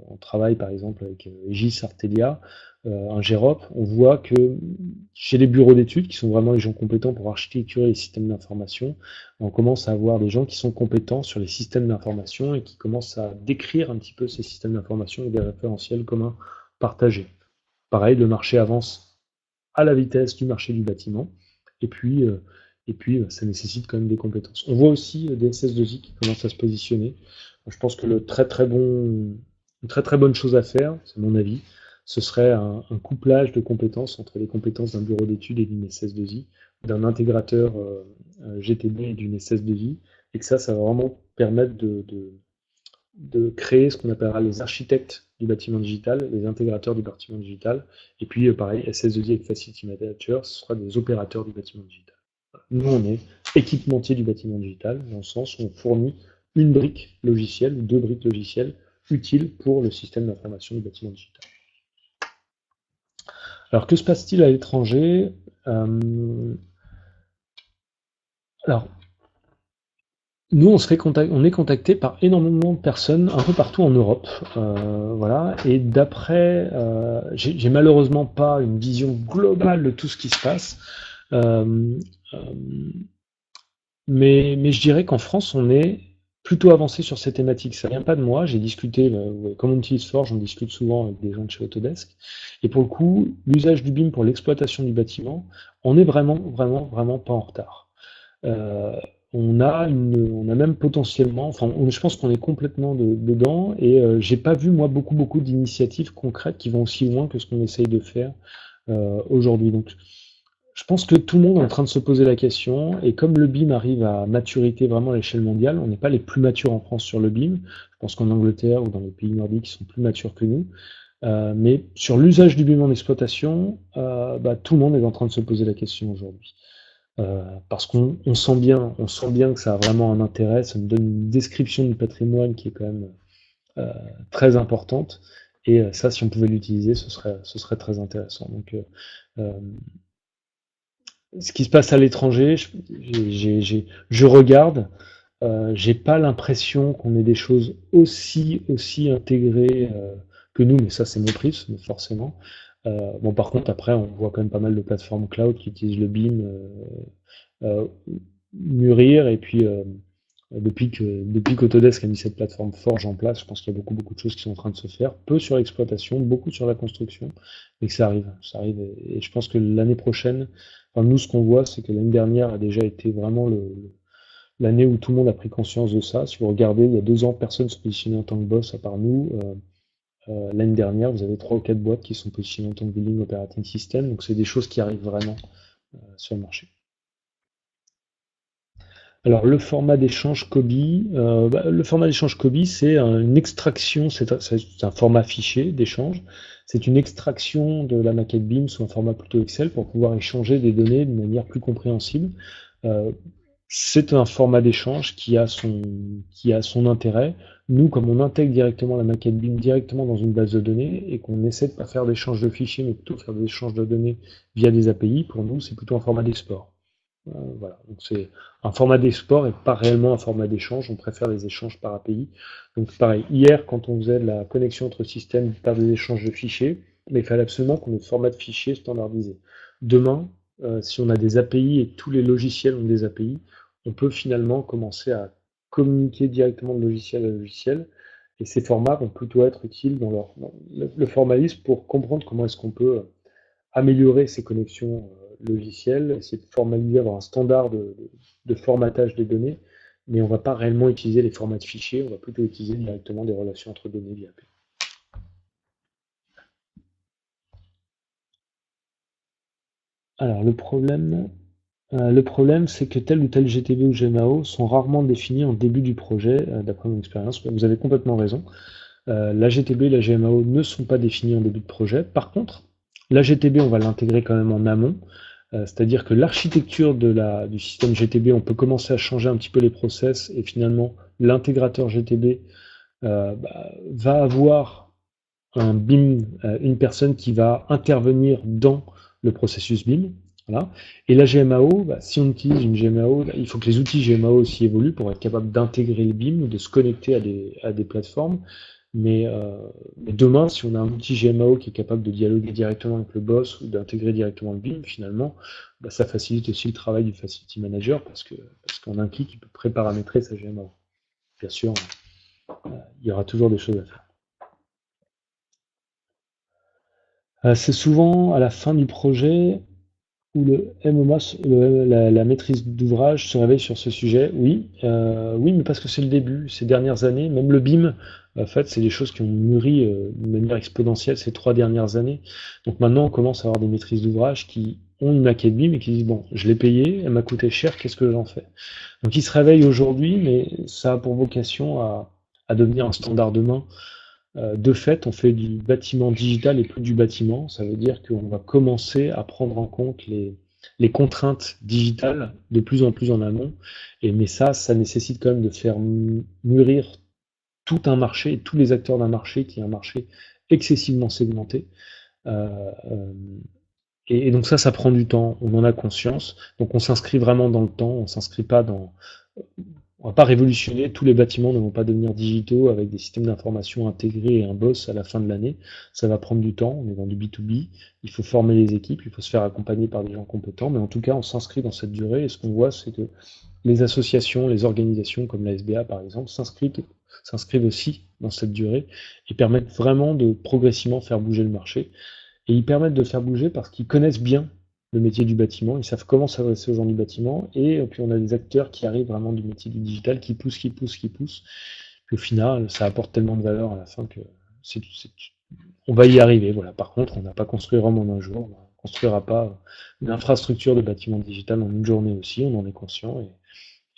On travaille par exemple avec Gis Artelia, un GEROP. On voit que chez les bureaux d'études, qui sont vraiment les gens compétents pour architecturer les systèmes d'information, on commence à avoir des gens qui sont compétents sur les systèmes d'information et qui commencent à décrire un petit peu ces systèmes d'information et des référentiels communs partagés. Pareil, le marché avance à la vitesse du marché du bâtiment, et puis, ça nécessite quand même des compétences. On voit aussi des SS2I qui commencent à se positionner. Je pense que une très très bonne chose à faire, c'est mon avis, ce serait un couplage de compétences entre les compétences d'un bureau d'études et d'une SS2I, d'un intégrateur GTB et d'une SS2I, et que ça va vraiment permettre de créer ce qu'on appellera les architectes du bâtiment digital, les intégrateurs du bâtiment digital, et puis pareil, SS2I avec Facility Manager, ce sera des opérateurs du bâtiment digital. Nous, on est équipementier du bâtiment digital, dans le sens où on fournit une brique logicielle ou deux briques logicielles utiles pour le système d'information du bâtiment digital. Alors, que se passe-t-il à l'étranger? Alors, nous, on est contacté par énormément de personnes un peu partout en Europe, voilà. Et d'après, j'ai malheureusement pas une vision globale de tout ce qui se passe, mais je dirais qu'en France, on est plutôt avancé sur ces thématiques. Ça vient pas de moi. J'ai discuté, comme on utilise Forge, on discute souvent avec des gens de chez Autodesk. Et pour le coup, l'usage du BIM pour l'exploitation du bâtiment, on est vraiment pas en retard. On a même potentiellement, enfin, je pense qu'on est complètement dedans, et j'ai pas vu moi beaucoup d'initiatives concrètes qui vont aussi loin que ce qu'on essaye de faire aujourd'hui. Donc, je pense que tout le monde est en train de se poser la question, et comme le BIM arrive à maturité vraiment à l'échelle mondiale, on n'est pas les plus matures en France sur le BIM. Je pense qu'en Angleterre ou dans les pays nordiques, ils sont plus matures que nous. Mais sur l'usage du BIM en exploitation, tout le monde est en train de se poser la question aujourd'hui. Parce qu'on sent bien que ça a vraiment un intérêt, ça nous donne une description du patrimoine qui est quand même très importante, et ça, si on pouvait l'utiliser, ce serait très intéressant. Donc, ce qui se passe à l'étranger, je regarde, j'ai pas l'impression qu'on ait des choses aussi intégrées que nous, mais ça c'est mon prisme forcément. Bon, par contre, après, on voit quand même pas mal de plateformes cloud qui utilisent le BIM mûrir, et puis depuis qu'Autodesk a mis cette plateforme Forge en place, je pense qu'il y a beaucoup de choses qui sont en train de se faire, peu sur l'exploitation, beaucoup sur la construction, mais que ça arrive, et je pense que l'année prochaine, enfin, nous, ce qu'on voit, c'est que l'année dernière a déjà été vraiment l'année où tout le monde a pris conscience de ça. Si vous regardez, il y a 2 ans, personne ne se positionnait en tant que boss à part nous. L'année dernière, vous avez 3 ou 4 boîtes qui sont positionnées en tant que Building Operating System, donc c'est des choses qui arrivent vraiment sur le marché. Alors, le format d'échange COBie, c'est une extraction, c'est un format fichier d'échange. C'est une extraction de la maquette BIM sous un format plutôt Excel pour pouvoir échanger des données de manière plus compréhensible. C'est un format d'échange qui a son intérêt. Nous, comme on intègre directement la maquette BIM directement dans une base de données et qu'on essaie de pas faire d'échange de fichiers, mais plutôt faire des échanges de données via des API, pour nous, c'est plutôt un format d'export. Voilà, donc c'est un format d'export et pas réellement un format d'échange. On préfère les échanges par API. Donc pareil, hier, quand on faisait de la connexion entre systèmes, faire des échanges de fichiers, mais il fallait absolument qu'on ait le format de fichier standardisé. Demain, si on a des API et tous les logiciels ont des API, on peut finalement commencer à communiquer directement de logiciel à logiciel, et ces formats vont plutôt être utiles dans le formalisme pour comprendre comment est-ce qu'on peut améliorer ces connexions logicielles, essayer de formaliser, avoir un standard de formatage des données, mais on ne va pas réellement utiliser les formats de fichiers, on va plutôt utiliser directement des relations entre données via API. Alors le problème, c'est que tel ou tel GTB ou GMAO sont rarement définis en début du projet, d'après mon expérience. Vous avez complètement raison. La GTB et la GMAO ne sont pas définis en début de projet. Par contre, la GTB, on va l'intégrer quand même en amont. C'est-à-dire que l'architecture du système GTB, on peut commencer à changer un petit peu les process, et finalement, l'intégrateur GTB va avoir un BIM, une personne qui va intervenir dans le processus BIM. Voilà. Et la GMAO, si on utilise une GMAO, il faut que les outils GMAO aussi évoluent pour être capable d'intégrer le BIM ou de se connecter à des plateformes. Mais demain, si on a un outil GMAO qui est capable de dialoguer directement avec le boss ou d'intégrer directement le BIM, finalement, bah, ça facilite aussi le travail du facility manager parce qu'en un clic, il peut pré-paramétrer sa GMAO. Bien sûr, il y aura toujours des choses à faire. C'est souvent à la fin du projet où le MOMA, la maîtrise d'ouvrage se réveille sur ce sujet. Oui, oui, mais parce que c'est le début. Ces dernières années, même le BIM, en fait, c'est des choses qui ont mûri de manière exponentielle ces 3 dernières années. Donc maintenant, on commence à avoir des maîtrises d'ouvrage qui ont une maquette BIM et qui disent, bon, je l'ai payée, elle m'a coûté cher, qu'est-ce que j'en fais? Donc ils se réveillent aujourd'hui, mais ça a pour vocation à devenir un standard demain. De fait, on fait du bâtiment digital et plus du bâtiment. Ça veut dire qu'on va commencer à prendre en compte les contraintes digitales de plus en plus en amont. Mais ça nécessite quand même de faire mûrir tout un marché et tous les acteurs d'un marché qui est un marché excessivement segmenté. Euh, euh, et donc ça prend du temps, on en a conscience. Donc on s'inscrit vraiment dans le temps, on s'inscrit pas dans on va pas révolutionner, tous les bâtiments ne vont pas devenir digitaux avec des systèmes d'information intégrés et un boss à la fin de l'année. Ça va prendre du temps, on est dans du B2B, il faut former les équipes, il faut se faire accompagner par des gens compétents, mais en tout cas on s'inscrit dans cette durée et ce qu'on voit c'est que les associations, les organisations comme la SBA par exemple s'inscrivent aussi dans cette durée et permettent vraiment de progressivement faire bouger le marché. Et ils permettent de faire bouger parce qu'ils connaissent bien le métier du bâtiment, ils savent comment s'adresser aux gens du bâtiment, et puis on a des acteurs qui arrivent vraiment du métier du digital, qui poussent, qui poussent, qui poussent. Puis au final, ça apporte tellement de valeur à la fin que on va y arriver. Voilà. Par contre, on n'a pas construit Rome en un jour, on ne construira pas une infrastructure de bâtiment digital en une journée aussi, on en est conscient,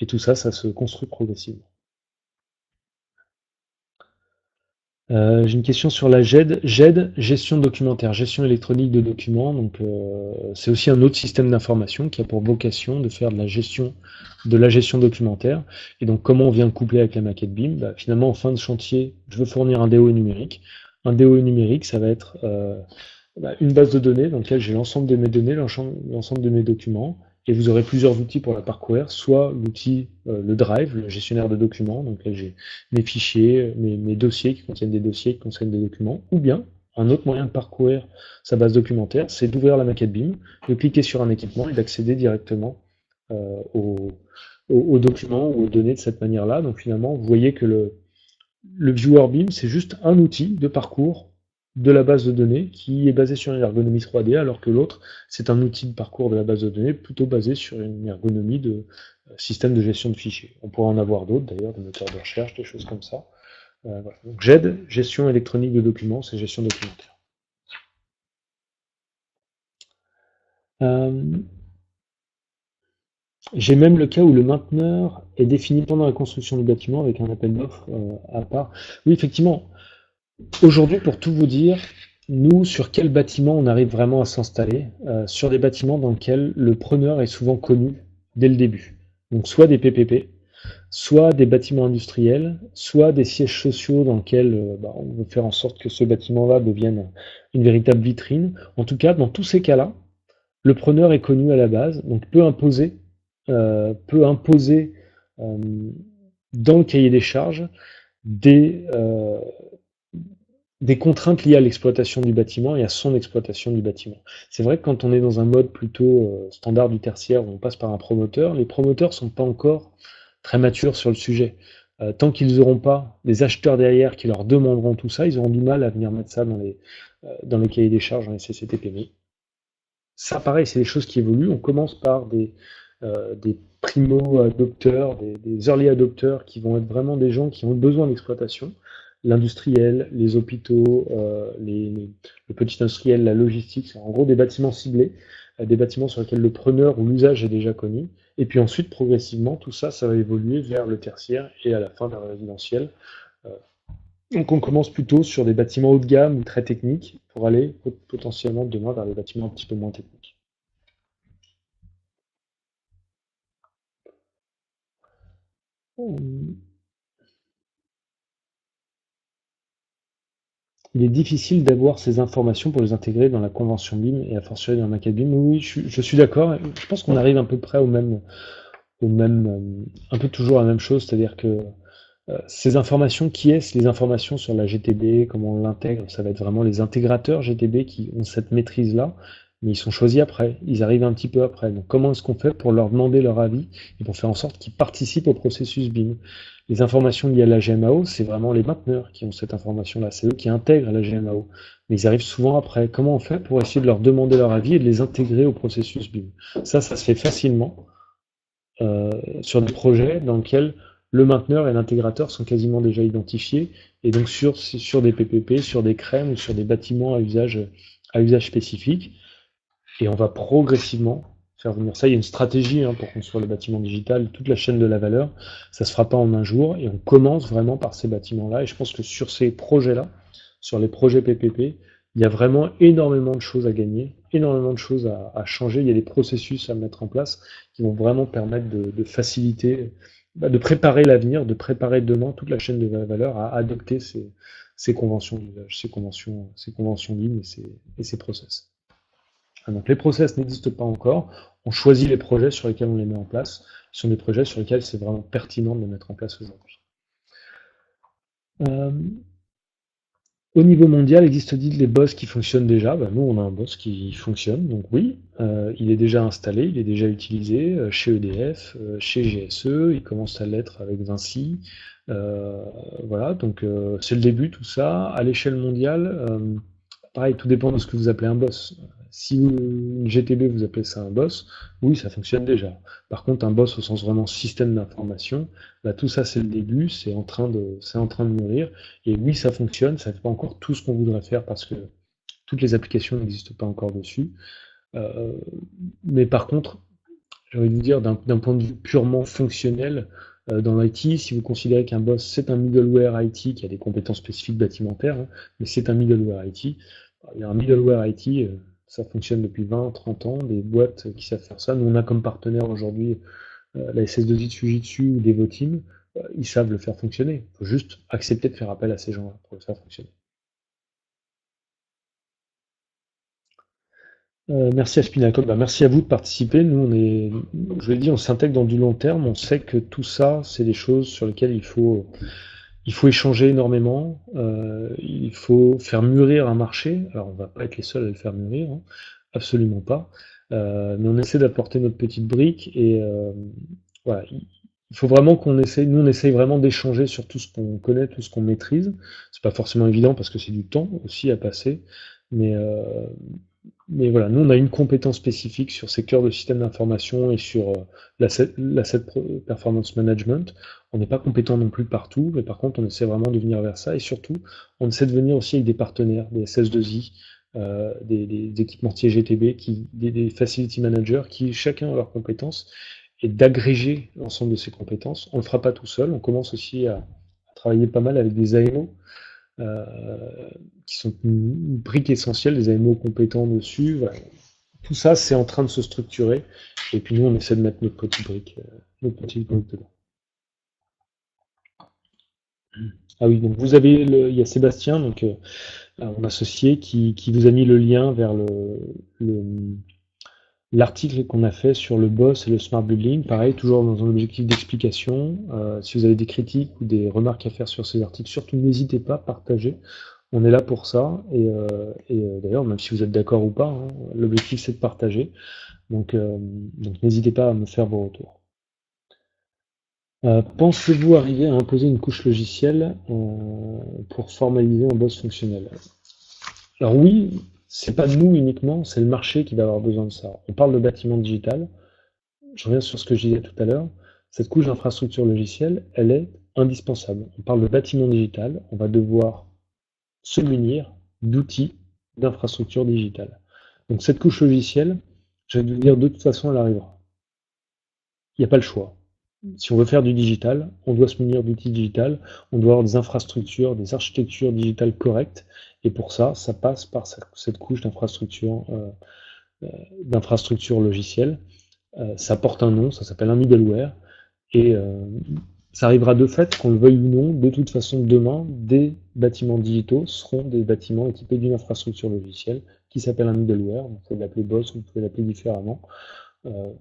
et tout ça, ça se construit progressivement. J'ai une question sur la GED. GED, gestion documentaire, gestion électronique de documents. Donc, c'est aussi un autre système d'information qui a pour vocation de faire de la gestion documentaire. Et donc, comment on vient le coupler avec la maquette BIM? Bah, finalement, en fin de chantier, je veux fournir un DOE numérique. Un DOE numérique, ça va être une base de données dans laquelle j'ai l'ensemble de mes données, l'ensemble de mes documents, et vous aurez plusieurs outils pour la parcourir, soit l'outil, le Drive, le gestionnaire de documents, donc là j'ai mes fichiers, mes dossiers qui contiennent des dossiers, qui contiennent des documents, ou bien un autre moyen de parcourir sa base documentaire, c'est d'ouvrir la maquette BIM, de cliquer sur un équipement et d'accéder directement aux documents ou aux données de cette manière-là. Donc finalement, vous voyez que le viewer BIM, c'est juste un outil de parcours de la base de données qui est basé sur une ergonomie 3D, alors que l'autre, c'est un outil de parcours de la base de données plutôt basé sur une ergonomie de système de gestion de fichiers. On pourrait en avoir d'autres d'ailleurs, des moteurs de recherche, des choses comme ça. Voilà. Donc GED, gestion électronique de documents, c'est gestion documentaire. Euh, J'ai même le cas où le mainteneur est défini pendant la construction du bâtiment avec un appel d'offres à part. Oui, effectivement, aujourd'hui, pour tout vous dire, nous, sur quel bâtiment on arrive vraiment à s'installer? Sur des bâtiments dans lesquels le preneur est souvent connu dès le début. Donc soit des PPP, soit des bâtiments industriels, soit des sièges sociaux dans lesquels on veut faire en sorte que ce bâtiment-là devienne une véritable vitrine. En tout cas, dans tous ces cas-là, le preneur est connu à la base, donc peut imposer euh, dans le cahier des charges des, euh, des contraintes liées à l'exploitation du bâtiment et à son exploitation du bâtiment. C'est vrai que quand on est dans un mode plutôt standard du tertiaire où on passe par un promoteur, les promoteurs sont pas encore très matures sur le sujet. Tant qu'ils n'auront pas des acheteurs derrière qui leur demanderont tout ça, ils auront du mal à venir mettre ça dans les cahiers des charges, dans les CCTP. Mais ça, pareil, c'est des choses qui évoluent. On commence par des primo-adopteurs, des early adopters qui vont être vraiment des gens qui ont besoin d'exploitation. L'industriel, les hôpitaux, le petit industriel, la logistique, c'est en gros des bâtiments ciblés, des bâtiments sur lesquels le preneur ou l'usage est déjà connu. Et puis ensuite, progressivement, tout ça, ça va évoluer vers le tertiaire et à la fin vers le résidentiel. Euh, donc on commence plutôt sur des bâtiments haut de gamme ou très techniques pour aller potentiellement demain vers des bâtiments un petit peu moins techniques. Il est difficile d'avoir ces informations pour les intégrer dans la convention BIM et à fortiori dans la maquette BIM. Oui, je suis d'accord. Je pense qu'on arrive à peu près un peu toujours à la même chose, c'est-à-dire que Ces informations, qui est-ce les informations sur la GTB, comment on l'intègre? Ça va être vraiment les intégrateurs GTB qui ont cette maîtrise-là, mais ils sont choisis après, ils arrivent un petit peu après. Donc comment est-ce qu'on fait pour leur demander leur avis et pour faire en sorte qu'ils participent au processus BIM? Les informations liées à la GMAO, c'est vraiment les mainteneurs qui ont cette information-là, c'est eux qui intègrent la GMAO. Mais ils arrivent souvent après. Comment on fait pour essayer de leur demander leur avis et de les intégrer au processus BIM? Ça se fait facilement sur des projets dans lesquels le mainteneur et l'intégrateur sont quasiment déjà identifiés, et donc sur des PPP, sur des crèmes ou sur des bâtiments à usage spécifique, et on va progressivement faire venir ça. Il y a une stratégie pour construire le bâtiment digital, toute la chaîne de la valeur, ça se fera pas en un jour, et on commence vraiment par ces bâtiments-là, et je pense que sur ces projets-là, sur les projets PPP, il y a vraiment énormément de choses à gagner, énormément de choses à changer, il y a des processus à mettre en place qui vont vraiment permettre de faciliter, de préparer l'avenir, de préparer demain toute la chaîne de la valeur à adopter ces conventions d'usage, ces conventions lignes et ces process. Donc les process n'existent pas encore, on choisit les projets sur lesquels on les met en place, ce sont des projets sur lesquels c'est vraiment pertinent de les mettre en place aujourd'hui. Au niveau mondial, existe-t-il des boss qui fonctionnent déjà? Nous, on a un boss qui fonctionne, donc oui, il est déjà installé, il est déjà utilisé chez EDF, chez GSE, il commence à l'être avec Vinci. Voilà, donc c'est le début, tout ça. À l'échelle mondiale, pareil, tout dépend de ce que vous appelez un boss. Si une GTB, vous appelez ça un boss, oui, ça fonctionne déjà. Par contre, un boss au sens vraiment système d'information, tout ça, c'est le début, c'est en train de mûrir. Et oui, ça fonctionne, ça ne fait pas encore tout ce qu'on voudrait faire parce que toutes les applications n'existent pas encore dessus. Euh, mais par contre, j'ai envie de vous dire, d'un point de vue purement fonctionnel, dans l'IT, si vous considérez qu'un boss, c'est un middleware IT qui a des compétences spécifiques bâtimentaires, mais c'est un middleware IT, il y a un middleware IT, ça fonctionne depuis 20, 30 ans, des boîtes qui savent faire ça. Nous, on a comme partenaire aujourd'hui la SS2I de Fujitsu ou Devoteam, ils savent le faire fonctionner. Il faut juste accepter de faire appel à ces gens-là pour le faire fonctionner. Merci à Spinacom. Merci à vous de participer. Nous, je l'ai dit, on s'intègre dans du long terme. On sait que tout ça, c'est des choses sur lesquelles il faut échanger énormément. Il faut faire mûrir un marché. Alors, on va pas être les seuls à le faire mûrir, absolument pas. Mais on essaie d'apporter notre petite brique et voilà. Il faut vraiment qu'on essaye. Nous, on essaye vraiment d'échanger sur tout ce qu'on connaît, tout ce qu'on maîtrise. C'est pas forcément évident parce que c'est du temps aussi à passer, mais mais voilà, nous on a une compétence spécifique sur ces cœurs de système d'information et sur l'asset performance management. On n'est pas compétent non plus partout, mais par contre on essaie vraiment de venir vers ça et surtout on essaie de venir aussi avec des partenaires, des SS2I, des équipementiers GTB, des facility managers qui chacun a leurs compétences et d'agréger l'ensemble de ces compétences. On ne le fera pas tout seul, on commence aussi à travailler pas mal avec des AMO euh, qui sont une brique essentielle, des AMO compétents dessus. Voilà. Tout ça, c'est en train de se structurer. Et puis nous, on essaie de mettre notre petite brique dedans. Ah oui, donc il y a Sébastien, donc mon associé, qui vous a mis le lien vers le- l'article qu'on a fait sur le BOSS et le Smart Building. Pareil, toujours dans un objectif d'explication. Si vous avez des critiques ou des remarques à faire sur ces articles, surtout n'hésitez pas à partager. On est là pour ça, et d'ailleurs, même si vous êtes d'accord ou pas, l'objectif c'est de partager. Donc n'hésitez pas à me faire vos retours. Pensez-vous arriver à imposer une couche logicielle pour formaliser un boss fonctionnel? Alors oui, c'est pas nous uniquement, c'est le marché qui va avoir besoin de ça. On parle de bâtiment digital, je reviens sur ce que je disais tout à l'heure. Cette couche d'infrastructure logicielle, elle est indispensable. On parle de bâtiment digital, on va devoir se munir d'outils d'infrastructure digitale. Donc cette couche logicielle, je vais vous dire de toute façon, elle arrivera. Il n'y a pas le choix. Si on veut faire du digital, on doit se munir d'outils digitales, on doit avoir des infrastructures, des architectures digitales correctes, et pour ça, ça passe par cette couche d'infrastructure logicielle. Ça porte un nom, ça s'appelle un middleware, et ça arrivera de fait, qu'on le veuille ou non, de toute façon, demain, des bâtiments digitaux seront des bâtiments équipés d'une infrastructure logicielle qui s'appelle un middleware. Vous pouvez l'appeler BOSS, vous pouvez l'appeler différemment. Euh,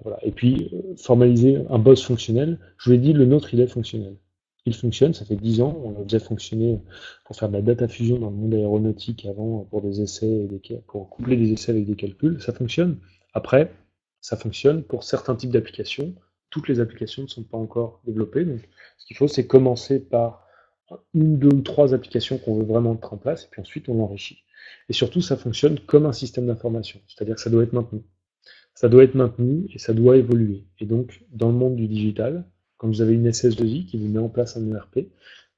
voilà. Et puis, formaliser un boss fonctionnel. Je vous ai dit, le nôtre, il est fonctionnel. Il fonctionne, ça fait 10 ans. On le faisait fonctionner pour faire de la data fusion dans le monde aéronautique avant, pour des essais, pour coupler des essais avec des calculs. Ça fonctionne. Après, ça fonctionne pour certains types d'applications. Toutes les applications ne sont pas encore développées. Donc, ce qu'il faut, c'est commencer par une, deux ou trois applications qu'on veut vraiment mettre en place, et puis ensuite on l'enrichit. Et surtout, ça fonctionne comme un système d'information, c'est-à-dire que ça doit être maintenu. Ça doit être maintenu et ça doit évoluer. Et donc, dans le monde du digital, quand vous avez une SS2I qui vous met en place un ERP,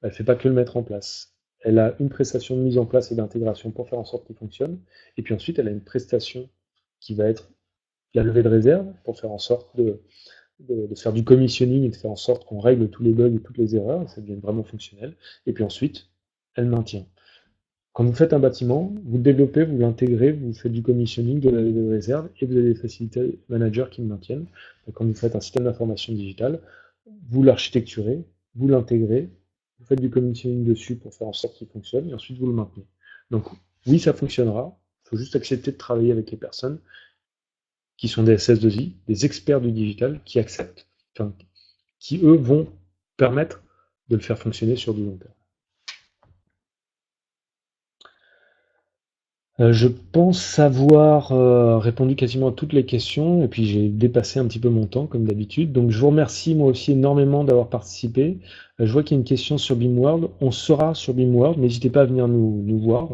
elle ne fait pas que le mettre en place. Elle a une prestation de mise en place et d'intégration pour faire en sorte qu'il fonctionne. Et puis ensuite, elle a une prestation qui va être la levée de réserve pour faire en sorte de faire du commissioning et de faire en sorte qu'on règle tous les bugs et toutes les erreurs, et ça devienne vraiment fonctionnel. Et puis ensuite, elle maintient. Quand vous faites un bâtiment, vous le développez, vous l'intégrez, vous faites du commissioning, de la levée de réserve, et vous avez des facilités managers qui le maintiennent. Et quand vous faites un système d'information digitale, vous l'architecturez, vous l'intégrez, vous faites du commissioning dessus pour faire en sorte qu'il fonctionne, et ensuite vous le maintenez. Donc oui, ça fonctionnera. Il faut juste accepter de travailler avec les personnes qui sont des SS2I, des experts du digital, qui acceptent, enfin, qui eux vont permettre de le faire fonctionner sur du long terme. Je pense avoir répondu quasiment à toutes les questions et puis j'ai dépassé un petit peu mon temps comme d'habitude. Donc je vous remercie moi aussi énormément d'avoir participé. Je vois qu'il y a une question sur BeamWorld. On sera sur BeamWorld, n'hésitez pas à venir nous voir.